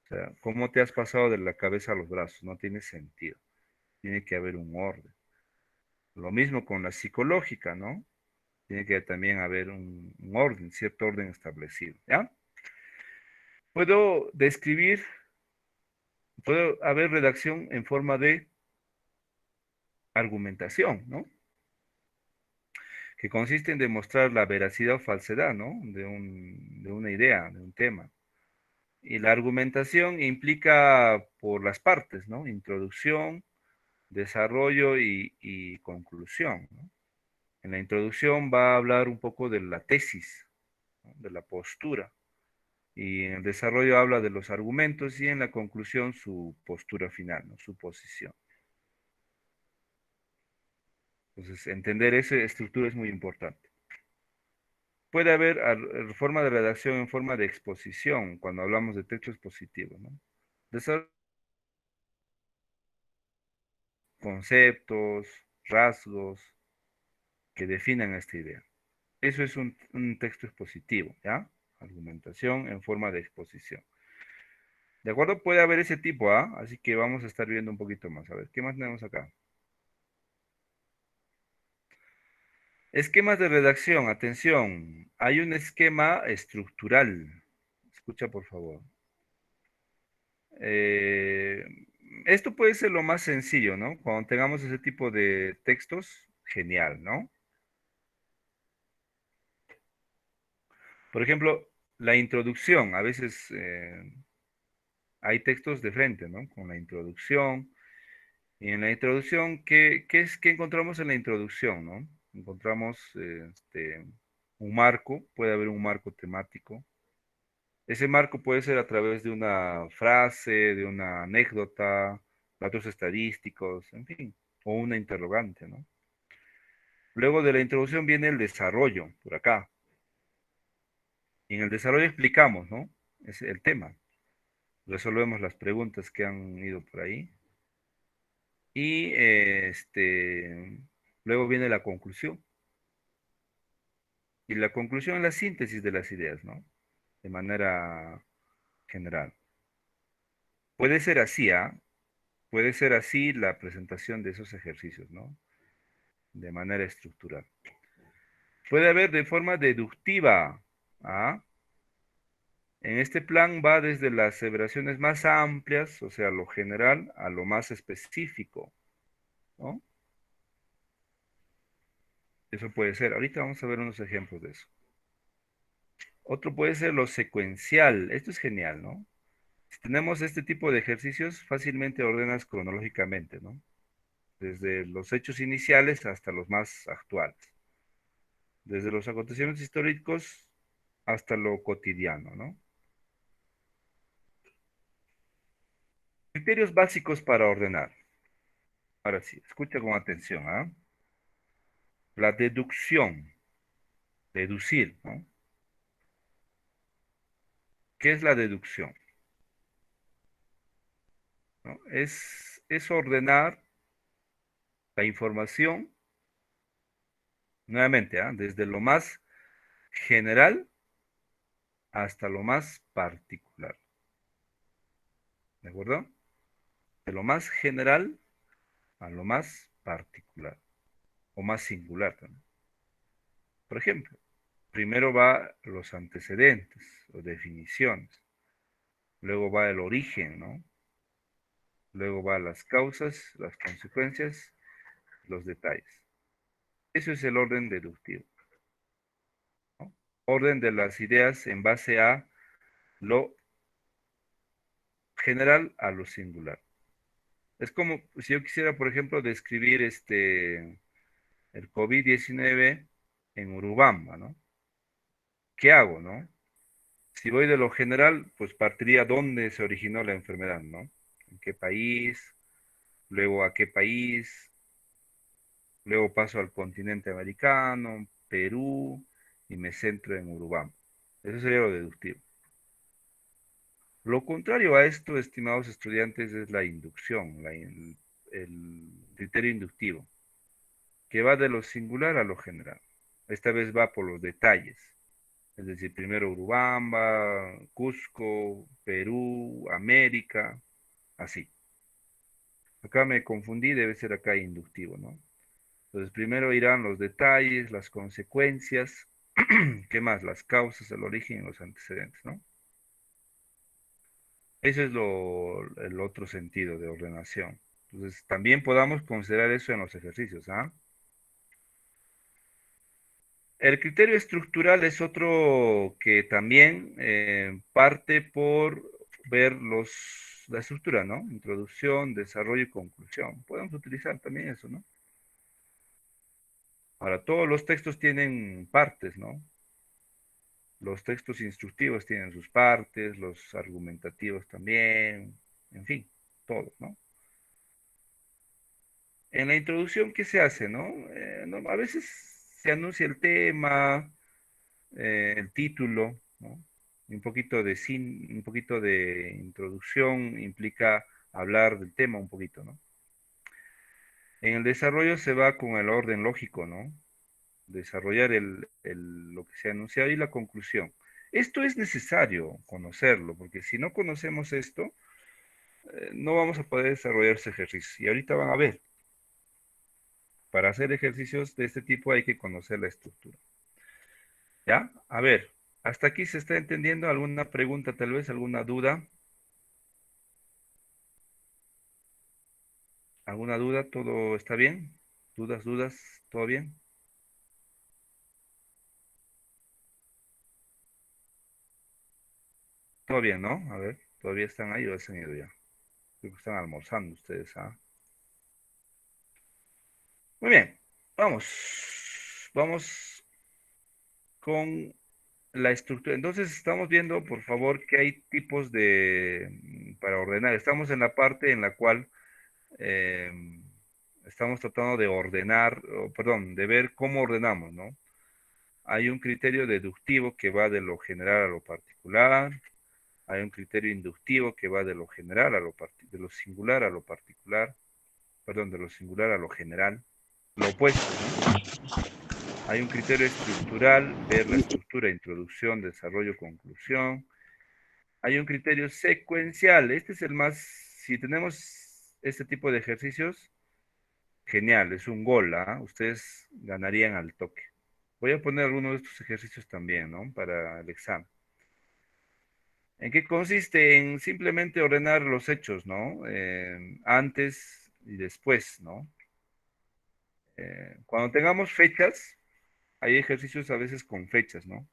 O sea, ¿cómo te has pasado de la cabeza a los brazos? No tiene sentido. Tiene que haber un orden. Lo mismo con la psicológica, ¿no? Tiene que también haber un orden, cierto orden establecido, ¿ya? Puedo describir, puedo haber redacción en forma de argumentación, ¿no? Que consiste en demostrar la veracidad o falsedad, ¿no? De una idea, de un tema. Y la argumentación implica por las partes, ¿no? Introducción, desarrollo y conclusión, ¿no? En la introducción va a hablar un poco de la tesis, ¿no? De la postura. Y en el desarrollo habla de los argumentos y en la conclusión su postura final, ¿no? Su posición. Entonces, entender esa estructura es muy importante. Puede haber forma de redacción en forma de exposición cuando hablamos de texto expositivo, ¿no? Desarrollar conceptos, rasgos que definan esta idea. Eso es un texto expositivo, ¿ya? Argumentación en forma de exposición. ¿De acuerdo? Puede haber ese tipo, ¿ah? Así que vamos a estar viendo un poquito más. A ver, ¿qué más tenemos acá? Esquemas de redacción, atención, hay un esquema estructural. Escucha, por favor. Eh, Esto puede ser lo más sencillo, ¿no? Cuando tengamos ese tipo de textos, genial, ¿no? Por ejemplo, la introducción, a veces hay textos de frente, ¿no? Con la introducción. Y en la introducción, ¿qué encontramos en la introducción, ¿no? Encontramos un marco, puede haber un marco temático. Ese marco puede ser a través de una frase, de una anécdota, datos estadísticos, en fin, o una interrogante, ¿no? Luego de la introducción viene el desarrollo, por acá. Y en el desarrollo explicamos, ¿no? Es el tema. Resolvemos las preguntas que han ido por ahí. Y luego viene la conclusión. Y la conclusión es la síntesis de las ideas, ¿no? De manera general. Puede ser así, ¿ah? Puede ser así la presentación de esos ejercicios, ¿no? De manera estructural. Puede haber de forma deductiva, ¿ah? En este plan va desde las aseveraciones más amplias, o sea, lo general, a lo más específico, ¿no? Eso puede ser. Ahorita vamos a ver unos ejemplos de eso. Otro puede ser lo secuencial. Esto es genial, ¿no? Si tenemos este tipo de ejercicios, fácilmente ordenas cronológicamente, ¿no? Desde los hechos iniciales hasta los más actuales. Desde los acontecimientos históricos hasta lo cotidiano, ¿no? Criterios básicos para ordenar. Ahora sí, escucha con atención, ¿ah? La deducción, deducir, ¿no? ¿Qué es la deducción? ¿No? Es ordenar la información, nuevamente, ¿ah? Desde lo más general hasta lo más particular. ¿De acuerdo? De lo más general a lo más particular o más singular también. Por ejemplo, primero va los antecedentes o definiciones, luego va el origen, ¿no? Luego va las causas, las consecuencias, los detalles. Eso es el orden deductivo, ¿no? Orden de las ideas en base a lo general a lo singular. Es como si yo quisiera, por ejemplo, describir el COVID-19 en Urubamba, ¿no? ¿Qué hago, no? Si voy de lo general, pues partiría dónde se originó la enfermedad, ¿no? ¿En qué país? Luego a qué país, luego paso al continente americano, Perú, y me centro en Urubamba. Eso sería lo deductivo. Lo contrario a esto, estimados estudiantes, es la inducción, el criterio inductivo, que va de lo singular a lo general. Esta vez va por los detalles, es decir, primero Urubamba, Cusco, Perú, América, así. Acá me confundí, debe ser acá inductivo, ¿no? Entonces, primero irán los detalles, las consecuencias, ¿qué más? Las causas, el origen y los antecedentes, ¿no? Eso es el otro sentido de ordenación. Entonces, también podamos considerar eso en los ejercicios, ¿ah? El criterio estructural es otro que también parte por ver la estructura, ¿no? Introducción, desarrollo y conclusión. Podemos utilizar también eso, ¿no? Ahora, todos los textos tienen partes, ¿no? Los textos instructivos tienen sus partes, los argumentativos también, en fin, todo, ¿no? En la introducción, ¿qué se hace, no? A veces se anuncia el tema, el título, ¿no? Un poquito de introducción implica hablar del tema un poquito, ¿no? En el desarrollo se va con el orden lógico, ¿no? Desarrollar lo que se ha anunciado y la conclusión. Esto es necesario conocerlo, porque si no conocemos esto, no vamos a poder desarrollar ese ejercicio. Y ahorita van a ver. Para hacer ejercicios de este tipo hay que conocer la estructura. ¿Ya? A ver, ¿hasta aquí se está entendiendo? ¿Alguna pregunta tal vez? ¿Alguna duda? ¿Alguna duda? ¿Todo está bien? ¿Dudas? ¿Todo bien? Todo bien, ¿no? A ver, ¿todavía están ahí o ya se han ido ya? Creo que están almorzando ustedes, ¿ah? Muy bien, vamos. Vamos con la estructura. Entonces estamos viendo, por favor, que hay tipos para ordenar. Estamos en la parte en la cual eh, estamos tratando de ordenar, o, perdón, de ver cómo ordenamos, ¿no? Hay un criterio deductivo que va de lo general a lo particular. Hay un criterio inductivo que va de lo general a de lo singular a lo particular. Perdón, de lo singular a lo general. Lo opuesto, ¿no? Hay un criterio estructural, ver la estructura, introducción, desarrollo, conclusión. Hay un criterio secuencial. Este es el más, si tenemos este tipo de ejercicios, genial, es un gol, ¿ah? Ustedes ganarían al toque. Voy a poner algunos de estos ejercicios también, ¿no? Para el examen. ¿En qué consiste? En simplemente ordenar los hechos, ¿no? Antes y después, ¿no? Cuando tengamos fechas, hay ejercicios a veces con fechas, ¿no?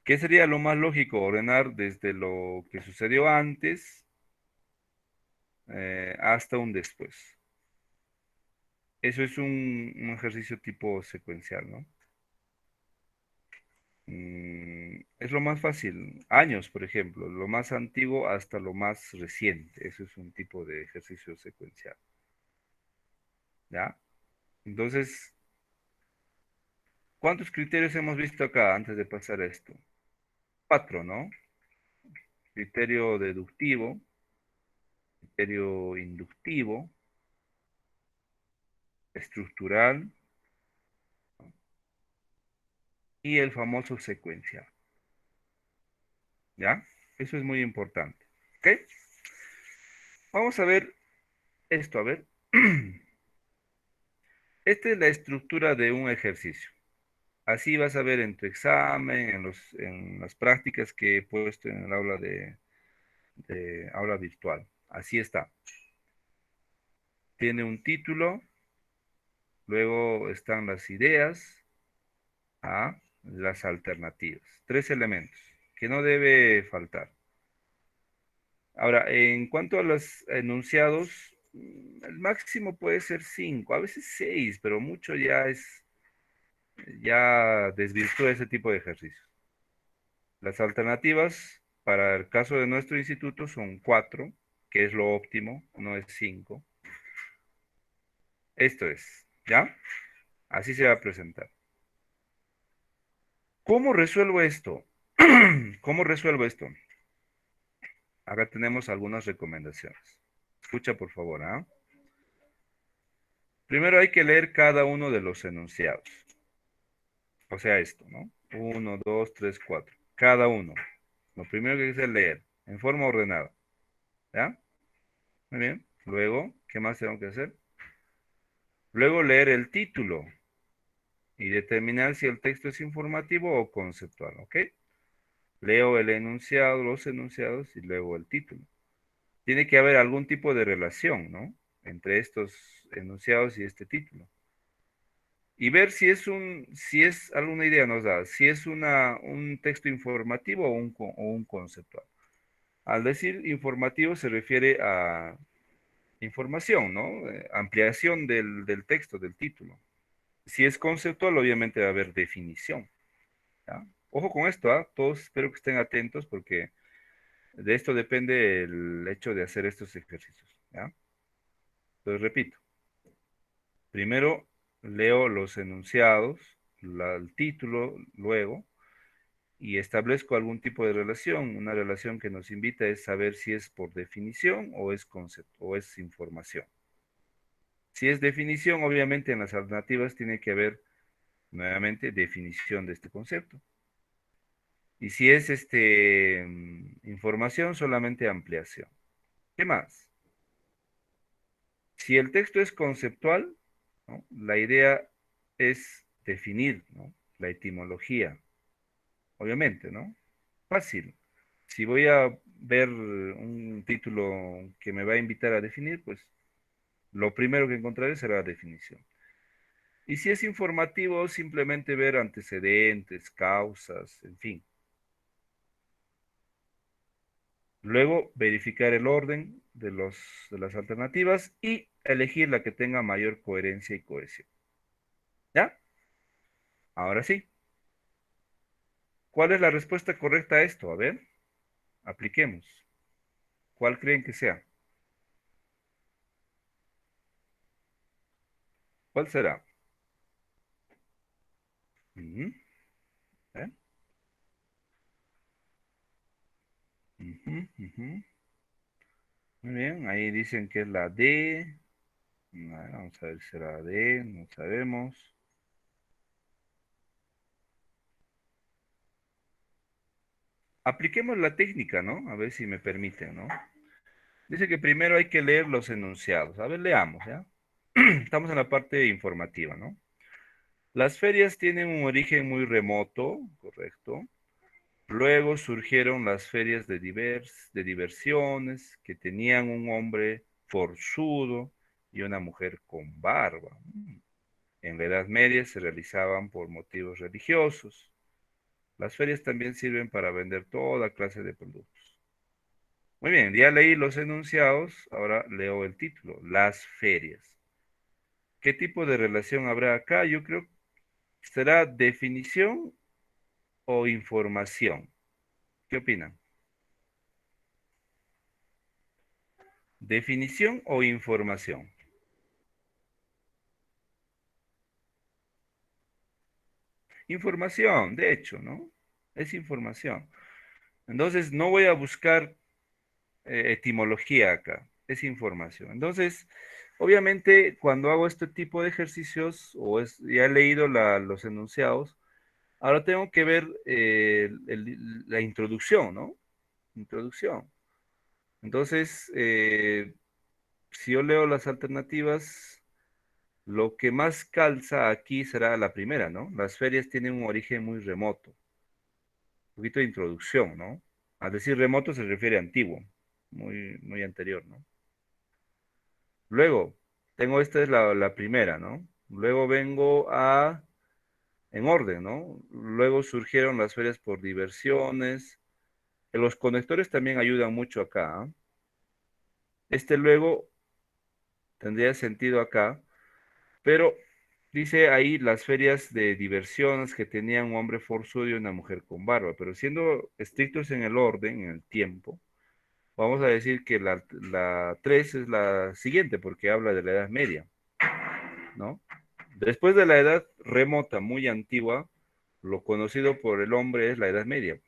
¿Qué sería lo más lógico? Ordenar desde lo que sucedió antes hasta un después. Eso es un ejercicio tipo secuencial, ¿no? Es lo más fácil. Años, por ejemplo, lo más antiguo hasta lo más reciente. Eso es un tipo de ejercicio secuencial. ¿Ya? Entonces, ¿cuántos criterios hemos visto acá antes de pasar a esto? Cuatro, ¿no? Criterio deductivo, criterio inductivo, estructural y el famoso secuencial. ¿Ya? Eso es muy importante. ¿Ok? Vamos a ver esto, a ver. Esta es la estructura de un ejercicio. Así vas a ver en tu examen, en las prácticas que he puesto en el aula de aula virtual. Así está. Tiene un título, luego están las ideas, las alternativas. Tres elementos que no debe faltar. Ahora, en cuanto a los enunciados, el máximo puede ser cinco, a veces seis, pero mucho ya desvirtúa ese tipo de ejercicios. Las alternativas para el caso de nuestro instituto son cuatro, que es lo óptimo, no es cinco. Esto es, ¿ya? Así se va a presentar. ¿Cómo resuelvo esto? ¿Cómo resuelvo esto? Acá tenemos algunas recomendaciones. Escucha, por favor, ¿ah? Primero hay que leer cada uno de los enunciados. O sea, esto, ¿no? Uno, dos, tres, cuatro. Cada uno. Lo primero que hay que hacer es leer, en forma ordenada. ¿Ya? Muy bien. Luego, ¿qué más tengo que hacer? Luego leer el título y determinar si el texto es informativo o conceptual, ¿ok? Leo el enunciado, los enunciados y luego el título. Tiene que haber algún tipo de relación, ¿no? Entre estos enunciados y este título. Y ver si es alguna idea nos da, si es un texto informativo o un conceptual. Al decir informativo se refiere a información, ¿no? Ampliación del texto, del título. Si es conceptual, obviamente va a haber definición, ¿ya? Ojo con esto, ¿ah? Todos espero que estén atentos porque de esto depende el hecho de hacer estos ejercicios, ¿ya? Entonces, repito, primero leo los enunciados, el título, luego, y establezco algún tipo de relación. Una relación que nos invita es saber si es por definición o es concepto o es información. Si es definición, obviamente en las alternativas tiene que haber nuevamente definición de este concepto. Y si es información, solamente ampliación. ¿Qué más? Si el texto es conceptual, ¿no? La idea es definir, ¿no? La etimología, obviamente, ¿no? Fácil. Si voy a ver un título que me va a invitar a definir, pues lo primero que encontraré será la definición. Y si es informativo, simplemente ver antecedentes, causas, en fin. Luego, verificar el orden de las alternativas y elegir la que tenga mayor coherencia y cohesión. ¿Ya? Ahora sí. ¿Cuál es la respuesta correcta a esto? A ver, apliquemos. ¿Cuál creen que sea? ¿Cuál será? Ujú, ¿eh? Ujú, ujú. Muy bien, ahí dicen que es la D. Vamos a ver si será la D, no sabemos. Apliquemos la técnica, ¿no? A ver si me permiten, ¿no? Dice que primero hay que leer los enunciados. A ver, leamos, ¿ya? Estamos en la parte informativa, ¿no? Las ferias tienen un origen muy remoto, correcto. Luego surgieron las ferias de diversiones que tenían un hombre forzudo y una mujer con barba. En la Edad Media se realizaban por motivos religiosos. Las ferias también sirven para vender toda clase de productos. Muy bien, ya leí los enunciados, ahora leo el título, las ferias. ¿Qué tipo de relación habrá acá? Yo creo que será definición o información. ¿Qué opinan? ¿Definición o información? Información, de hecho, ¿no? Es información. Entonces, no voy a buscar etimología acá, es información. Entonces, obviamente, cuando hago este tipo de ejercicios, ya he leído los enunciados, ahora tengo que ver la introducción, ¿no? Introducción. Entonces, si yo leo las alternativas, lo que más calza aquí será la primera, ¿no? Las ferias tienen un origen muy remoto. Un poquito de introducción, ¿no? Al decir remoto se refiere a antiguo, muy anterior, ¿no? Luego, esta es la primera, ¿no? Luego en orden, ¿no? Luego surgieron las ferias por diversiones. Los conectores también ayudan mucho acá, ¿ah? Luego tendría sentido acá, pero dice ahí las ferias de diversiones que tenían un hombre forzudo y una mujer con barba, pero siendo estrictos en el orden, en el tiempo, vamos a decir que la 3 es la siguiente porque habla de la Edad Media, ¿no? Después de la edad remota, muy antigua, lo conocido por el hombre es la Edad Media.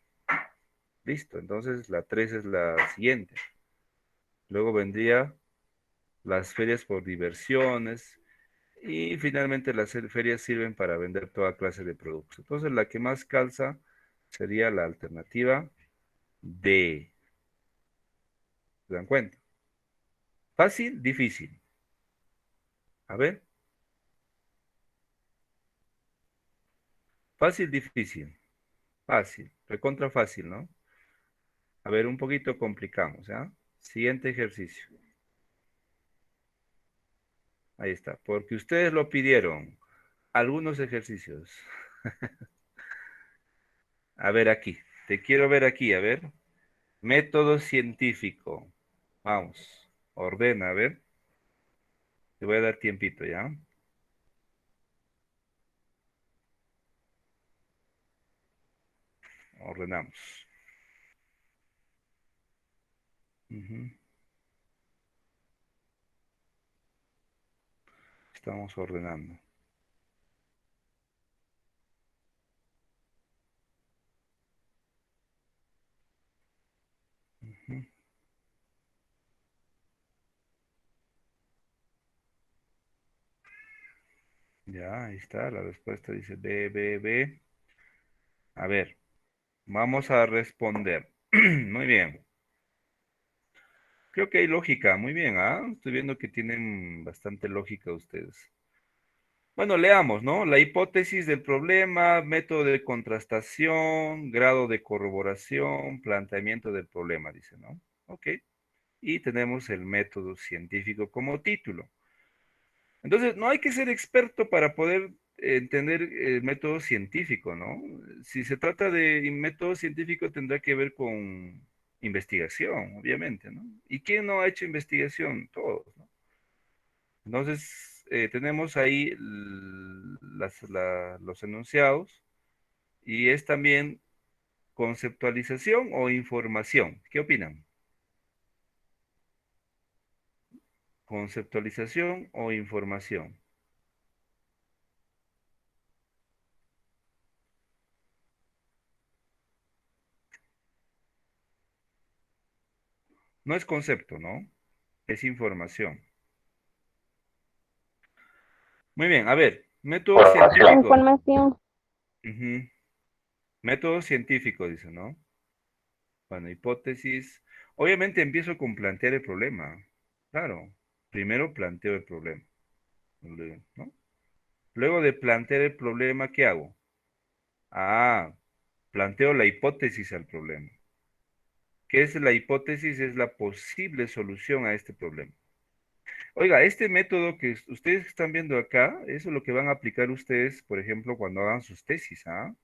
Listo, entonces la 3 es la siguiente. Luego vendría las ferias por diversiones y finalmente las ferias sirven para vender toda clase de productos. Entonces la que más calza sería la alternativa D. ¿Se dan cuenta? Fácil, difícil. A ver, fácil, difícil. Fácil, recontra fácil, ¿no? A ver, un poquito complicamos, ¿ya? Siguiente ejercicio. Ahí está, porque ustedes lo pidieron. Algunos ejercicios. A ver aquí, te quiero ver aquí, a ver. Método científico. Vamos, ordena, a ver. Te voy a dar tiempito, ¿ya? Ordenamos. Ujú, estamos ordenando. Ujú, ya, ahí está, la respuesta dice B, B, B. A ver, vamos a responder. Muy bien. Creo que hay lógica, muy bien, ¿ah? Estoy viendo que tienen bastante lógica ustedes. Bueno, leamos, ¿no? La hipótesis del problema, método de contrastación, grado de corroboración, planteamiento del problema, dice, ¿no? Ok. Y tenemos el método científico como título. Entonces, no hay que ser experto para poder entender el método científico, ¿no? Si se trata de método científico, tendrá que ver con investigación, obviamente, ¿no? ¿Y quién no ha hecho investigación? Todos, ¿no? Entonces, tenemos ahí los enunciados y es también conceptualización o información. ¿Qué opinan? Conceptualización o información. No es concepto, ¿no? Es información. Muy bien, a ver, método científico. Información. Ujú. Método científico, dice, ¿no? Bueno, hipótesis. Obviamente empiezo con plantear el problema. Claro, primero planteo el problema, ¿no? Luego de plantear el problema, ¿qué hago? Ah, planteo la hipótesis al problema. ¿Qué es la hipótesis? Es la posible solución a este problema. Oiga, este método que ustedes están viendo acá, eso es lo que van a aplicar ustedes, por ejemplo, cuando hagan sus tesis, ¿ah?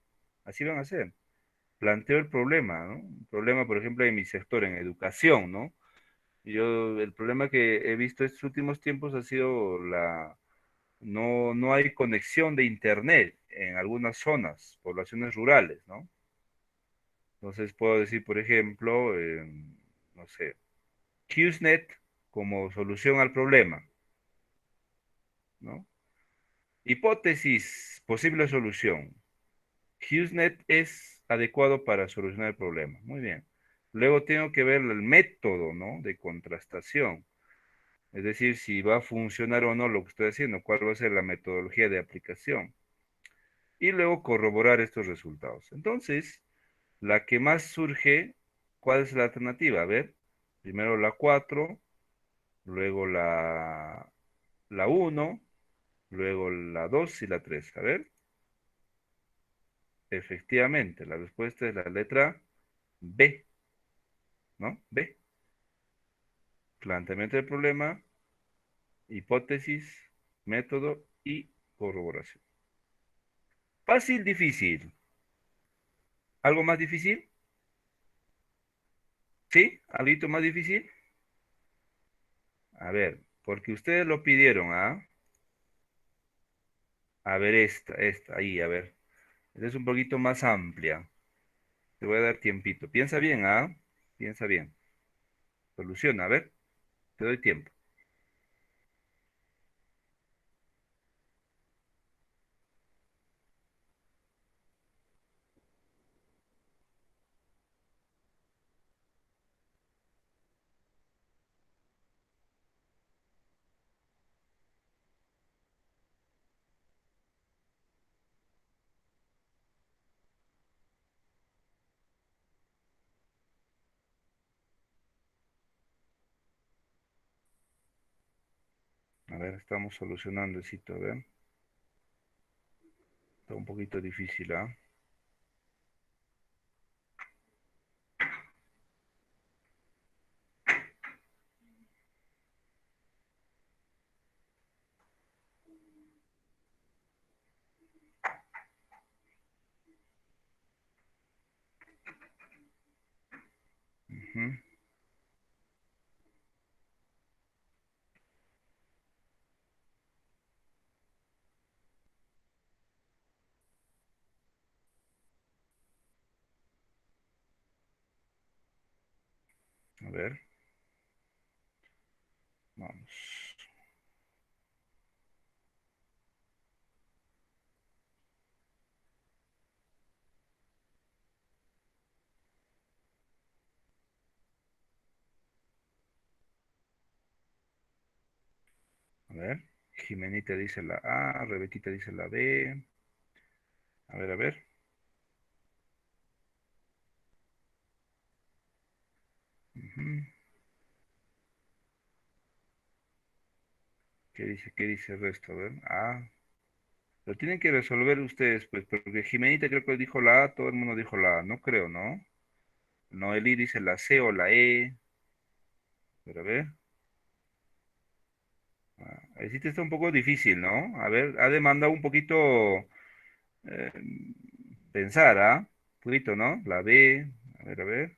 Así van a hacer. Planteo el problema, ¿no? Un problema, por ejemplo, en mi sector, en educación, ¿no? El problema que he visto estos últimos tiempos ha sido no hay conexión de internet en algunas zonas, poblaciones rurales, ¿no? Entonces puedo decir, por ejemplo, no sé, HughesNet como solución al problema, ¿no? Hipótesis, posible solución. HughesNet es adecuado para solucionar el problema. Muy bien. Luego tengo que ver el método, ¿no? De contrastación. Es decir, si va a funcionar o no lo que estoy haciendo, cuál va a ser la metodología de aplicación. Y luego corroborar estos resultados. Entonces, la que más surge, ¿cuál es la alternativa? A ver, primero la 4, luego la uno, luego la 2 y la 3. A ver, efectivamente, la respuesta es la letra B, ¿no? B, planteamiento del problema, hipótesis, método y corroboración. Fácil, difícil. ¿Algo más difícil? ¿Sí? ¿Algo más difícil? A ver, porque ustedes lo pidieron, ¿ah? A ver, ahí, a ver. Esta es un poquito más amplia. Te voy a dar tiempito. Piensa bien, ¿ah? Piensa bien. Soluciona, a ver. Te doy tiempo. A ver, estamos solucionando esto, a ver. Está un poquito difícil, ¿ah? Ujú. A ver, vamos. A ver. Jimenita dice la A, Rebequita dice la B. A ver, a ver. Ujú. ¿Qué dice el resto? A ver. A. Lo tienen que resolver ustedes, pues, porque Jimenita creo que dijo la A, todo el mundo dijo la A, no creo, ¿no? Noelí dice la C o la E, pero a ver. Ahí sí te está un poco difícil, ¿no? A ver, ha demandado un poquito eh, pensar, ¿ah? Un poquito, ¿no? La B, a ver, a ver.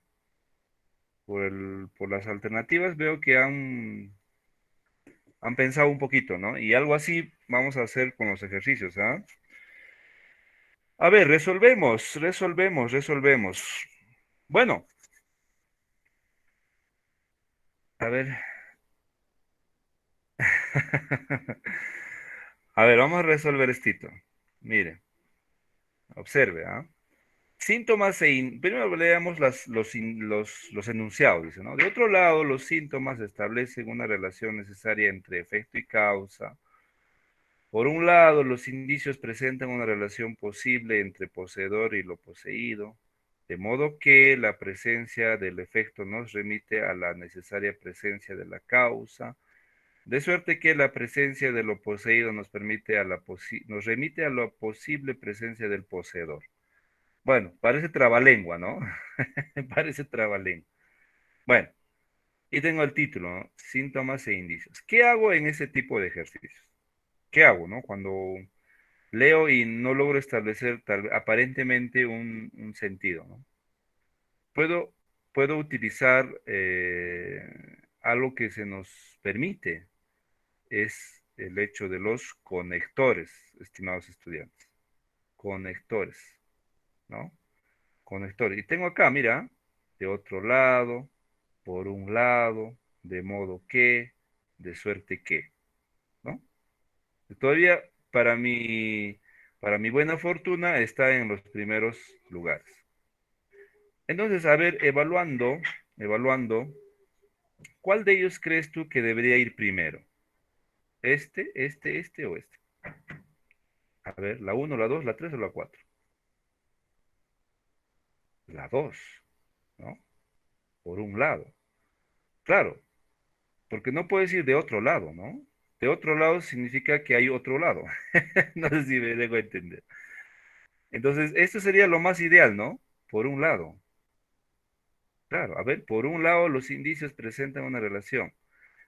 Por las alternativas veo que han pensado un poquito, ¿no? Y algo así vamos a hacer con los ejercicios, ¿ah? A ver, resolvemos. Bueno, a ver. A ver, vamos a resolver esto. Mire, observe, ¿ah? Síntomas primero leamos los enunciados, dice, ¿no? De otro lado, los síntomas establecen una relación necesaria entre efecto y causa. Por un lado, los indicios presentan una relación posible entre poseedor y lo poseído, de modo que la presencia del efecto nos remite a la necesaria presencia de la causa, de suerte que la presencia de lo poseído nos nos remite a la posible presencia del poseedor. Bueno, parece trabalengua, ¿no? Parece trabalengua. Bueno, y tengo el título, ¿no? Síntomas e indicios. ¿Qué hago en ese tipo de ejercicios? ¿Qué hago, no? Cuando leo y no logro establecer aparentemente un sentido, ¿no? Puedo, puedo utilizar algo que se nos permite, es el hecho de los conectores, estimados estudiantes. Conectores, ¿no? Conectores. Y tengo acá, mira, de otro lado, por un lado, de modo que, de suerte que, ¿no? Todavía para mi buena fortuna está en los primeros lugares. Entonces, a ver, evaluando, ¿cuál de ellos crees tú que debería ir primero? ¿Este o este? A ver, la uno, la 2, la 3 o la 4. La 2, ¿no? Por un lado. Claro, porque no puedes ir de otro lado, ¿no? De otro lado significa que hay otro lado. No sé si me dejo entender. Entonces, esto sería lo más ideal, ¿no? Por un lado. Claro, a ver, por un lado los indicios presentan una relación.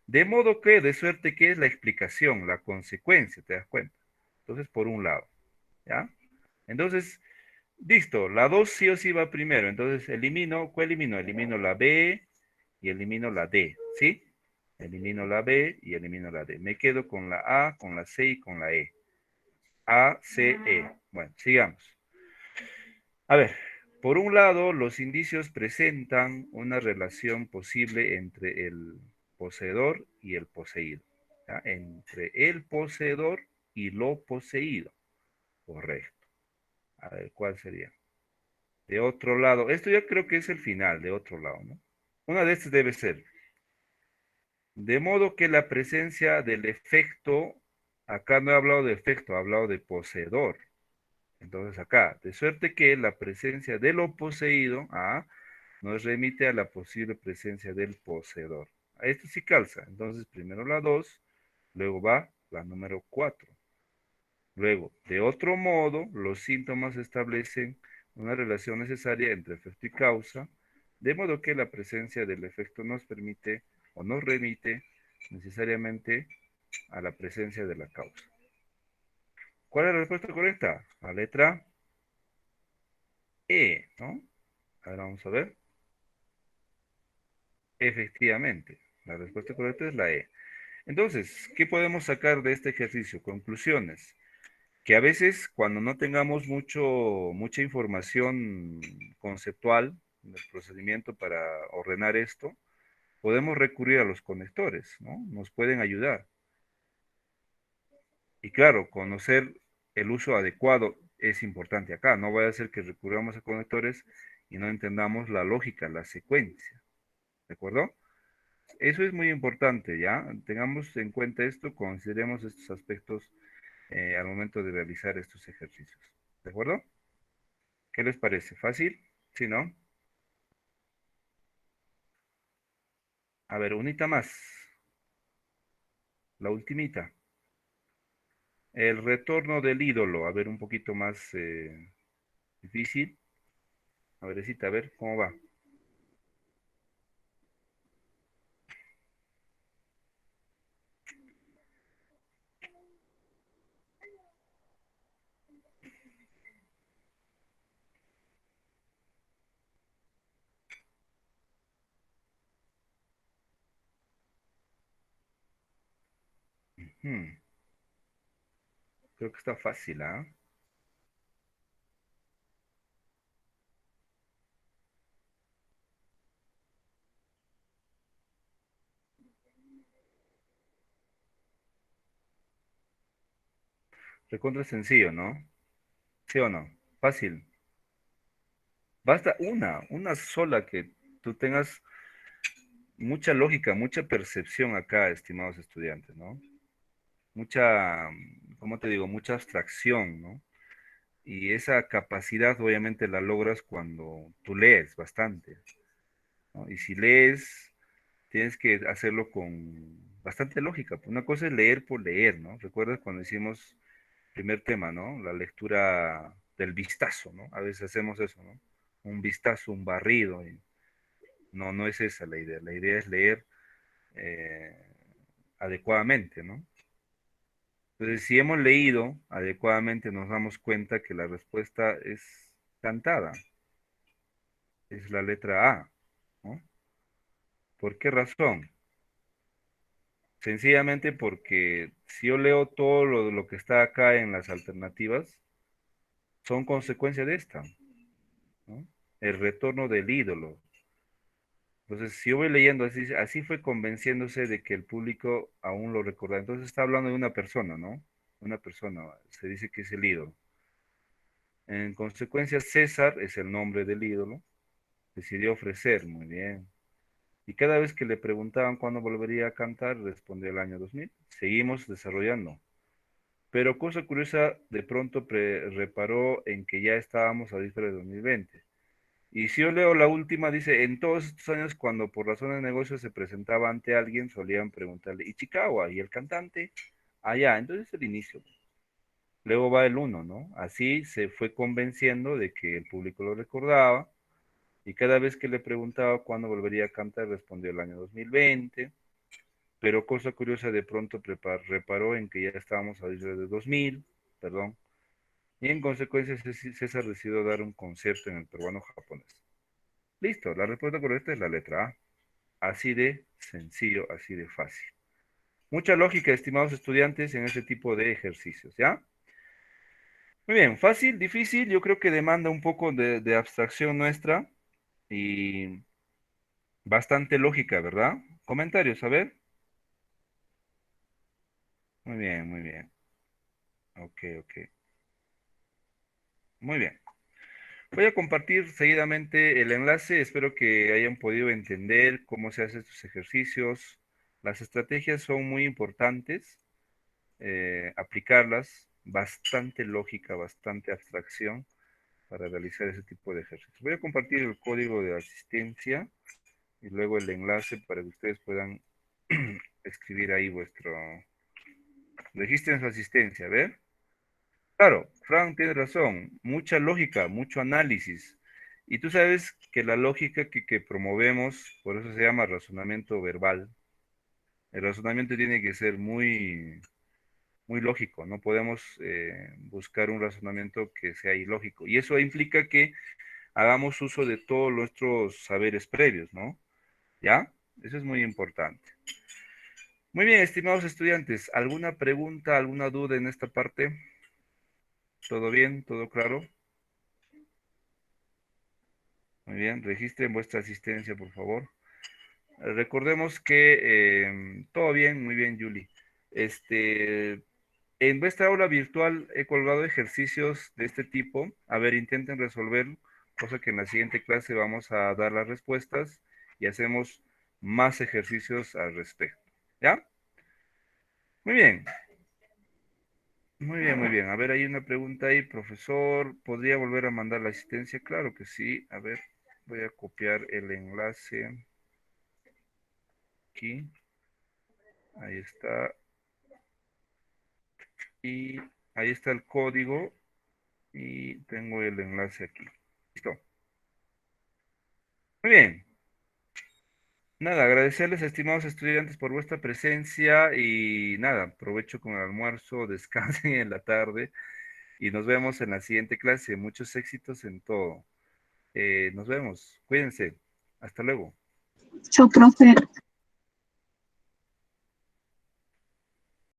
De modo que, de suerte que es la explicación, la consecuencia, ¿te das cuenta? Entonces, por un lado, ¿ya? Entonces, listo, la 2 sí o sí va primero. Entonces, ¿cuál elimino? Elimino la B y elimino la D, ¿sí? Elimino la B y elimino la D. Me quedo con la A, con la C y con la E. A, C, E. Bueno, sigamos. A ver, por un lado, los indicios presentan una relación posible entre el poseedor y el poseído. ¿Ya? Entre el poseedor y lo poseído. Correcto. A ver, ¿cuál sería? De otro lado, esto yo creo que es el final, de otro lado, ¿no? Una de estas debe ser. De modo que la presencia del efecto, acá no he hablado de efecto, he hablado de poseedor. Entonces acá, de suerte que la presencia de lo poseído, nos remite a la posible presencia del poseedor. A esto sí calza. Entonces, primero la 2, luego va la número 4. Luego, de otro modo, los síntomas establecen una relación necesaria entre efecto y causa, de modo que la presencia del efecto nos permite o nos remite necesariamente a la presencia de la causa. ¿Cuál es la respuesta correcta? La letra E, ¿no? Ahora vamos a ver. Efectivamente, la respuesta correcta es la E. Entonces, ¿qué podemos sacar de este ejercicio? Conclusiones. Que a veces cuando no tengamos mucha información conceptual del procedimiento para ordenar esto, podemos recurrir a los conectores, ¿no? Nos pueden ayudar. Y claro, conocer el uso adecuado es importante acá. No vaya a ser que recurramos a conectores y no entendamos la lógica, la secuencia. ¿De acuerdo? Eso es muy importante, ¿ya? Tengamos en cuenta esto, consideremos estos aspectos al momento de realizar estos ejercicios. ¿De acuerdo? ¿Qué les parece? ¿Fácil? ¿Sí, no? A ver, unita más. La ultimita. El retorno del ídolo, a ver, un poquito más difícil. A ver, a ver, ¿cómo va? Hmm, creo que está fácil, ¿ah? Recontra sencillo, ¿no? ¿Sí o no? Fácil. Basta una sola que tú tengas mucha lógica, mucha percepción acá, estimados estudiantes, ¿no? Mucha, ¿cómo te digo? Mucha abstracción, ¿no? Y esa capacidad obviamente la logras cuando tú lees bastante, ¿no? Y si lees, tienes que hacerlo con bastante lógica. Una cosa es leer por leer, ¿no? ¿Recuerdas cuando hicimos primer tema, ¿no? La lectura del vistazo, ¿no? A veces hacemos eso, ¿no? Un vistazo, un barrido. No, no es esa la idea. La idea es leer eh, adecuadamente, ¿no? Entonces, si hemos leído adecuadamente, nos damos cuenta que la respuesta es cantada, es la letra A, ¿no? ¿Por qué razón? Sencillamente porque si yo leo todo lo que está acá en las alternativas, son consecuencia de esta, ¿no? El retorno del ídolo. Entonces, si yo voy leyendo así, así fue convenciéndose de que el público aún lo recordaba. Entonces está hablando de una persona, ¿no? Una persona, se dice que es el ídolo. En consecuencia, César es el nombre del ídolo. Decidió ofrecer, muy bien. Y cada vez que le preguntaban cuándo volvería a cantar, respondía el año 2000. Seguimos desarrollando. Pero cosa curiosa, de pronto reparó en que ya estábamos a vísperas de 2020. Y si yo leo la última, dice, en todos estos años, cuando por razones de negocio se presentaba ante alguien, solían preguntarle, ¿y Chicago? ¿Y el cantante? Allá, entonces es el inicio. Luego va el uno, ¿no? Así se fue convenciendo de que el público lo recordaba, y cada vez que le preguntaba cuándo volvería a cantar, respondió el año 2020. Pero cosa curiosa, de pronto reparó en que ya estábamos a vísperas de 2000, perdón, y en consecuencia César decidió dar un concierto en el peruano japonés. Listo, la respuesta correcta es la letra A. Así de sencillo, así de fácil. Mucha lógica, estimados estudiantes, en este tipo de ejercicios, ¿ya? Muy bien, fácil, difícil, yo creo que demanda un poco de abstracción nuestra y bastante lógica, ¿verdad? Comentarios, a ver. Muy bien, muy bien. Ok, ok. Muy bien. Voy a compartir seguidamente el enlace. Espero que hayan podido entender cómo se hacen estos ejercicios. Las estrategias son muy importantes, aplicarlas, bastante lógica, bastante abstracción para realizar ese tipo de ejercicios. Voy a compartir el código de asistencia y luego el enlace para que ustedes puedan escribir ahí vuestro... Registren su asistencia, a ver. Claro, Frank tiene razón, mucha lógica, mucho análisis. Y tú sabes que la lógica que promovemos, por eso se llama razonamiento verbal. El razonamiento tiene que ser muy lógico, no podemos buscar un razonamiento que sea ilógico. Y eso implica que hagamos uso de todos nuestros saberes previos, ¿no? ¿Ya? Eso es muy importante. Muy bien, estimados estudiantes, ¿alguna pregunta, alguna duda en esta parte? ¿Todo bien? ¿Todo claro? Muy bien, registren vuestra asistencia, por favor. Recordemos que todo bien, muy bien, Julie. Este, en vuestra aula virtual he colgado ejercicios de este tipo. A ver, intenten resolver, cosa que en la siguiente clase vamos a dar las respuestas y hacemos más ejercicios al respecto. ¿Ya? Muy bien, muy bien, muy bien. A ver, hay una pregunta ahí, profesor. ¿Podría volver a mandar la asistencia? Claro que sí. A ver, voy a copiar el enlace aquí. Ahí está. Y ahí está el código y tengo el enlace aquí. Listo. Muy bien. Nada, agradecerles, estimados estudiantes, por vuestra presencia y nada, provecho con el almuerzo, descansen en la tarde y nos vemos en la siguiente clase. Muchos éxitos en todo. Nos vemos. Cuídense. Hasta luego. Chao, profe.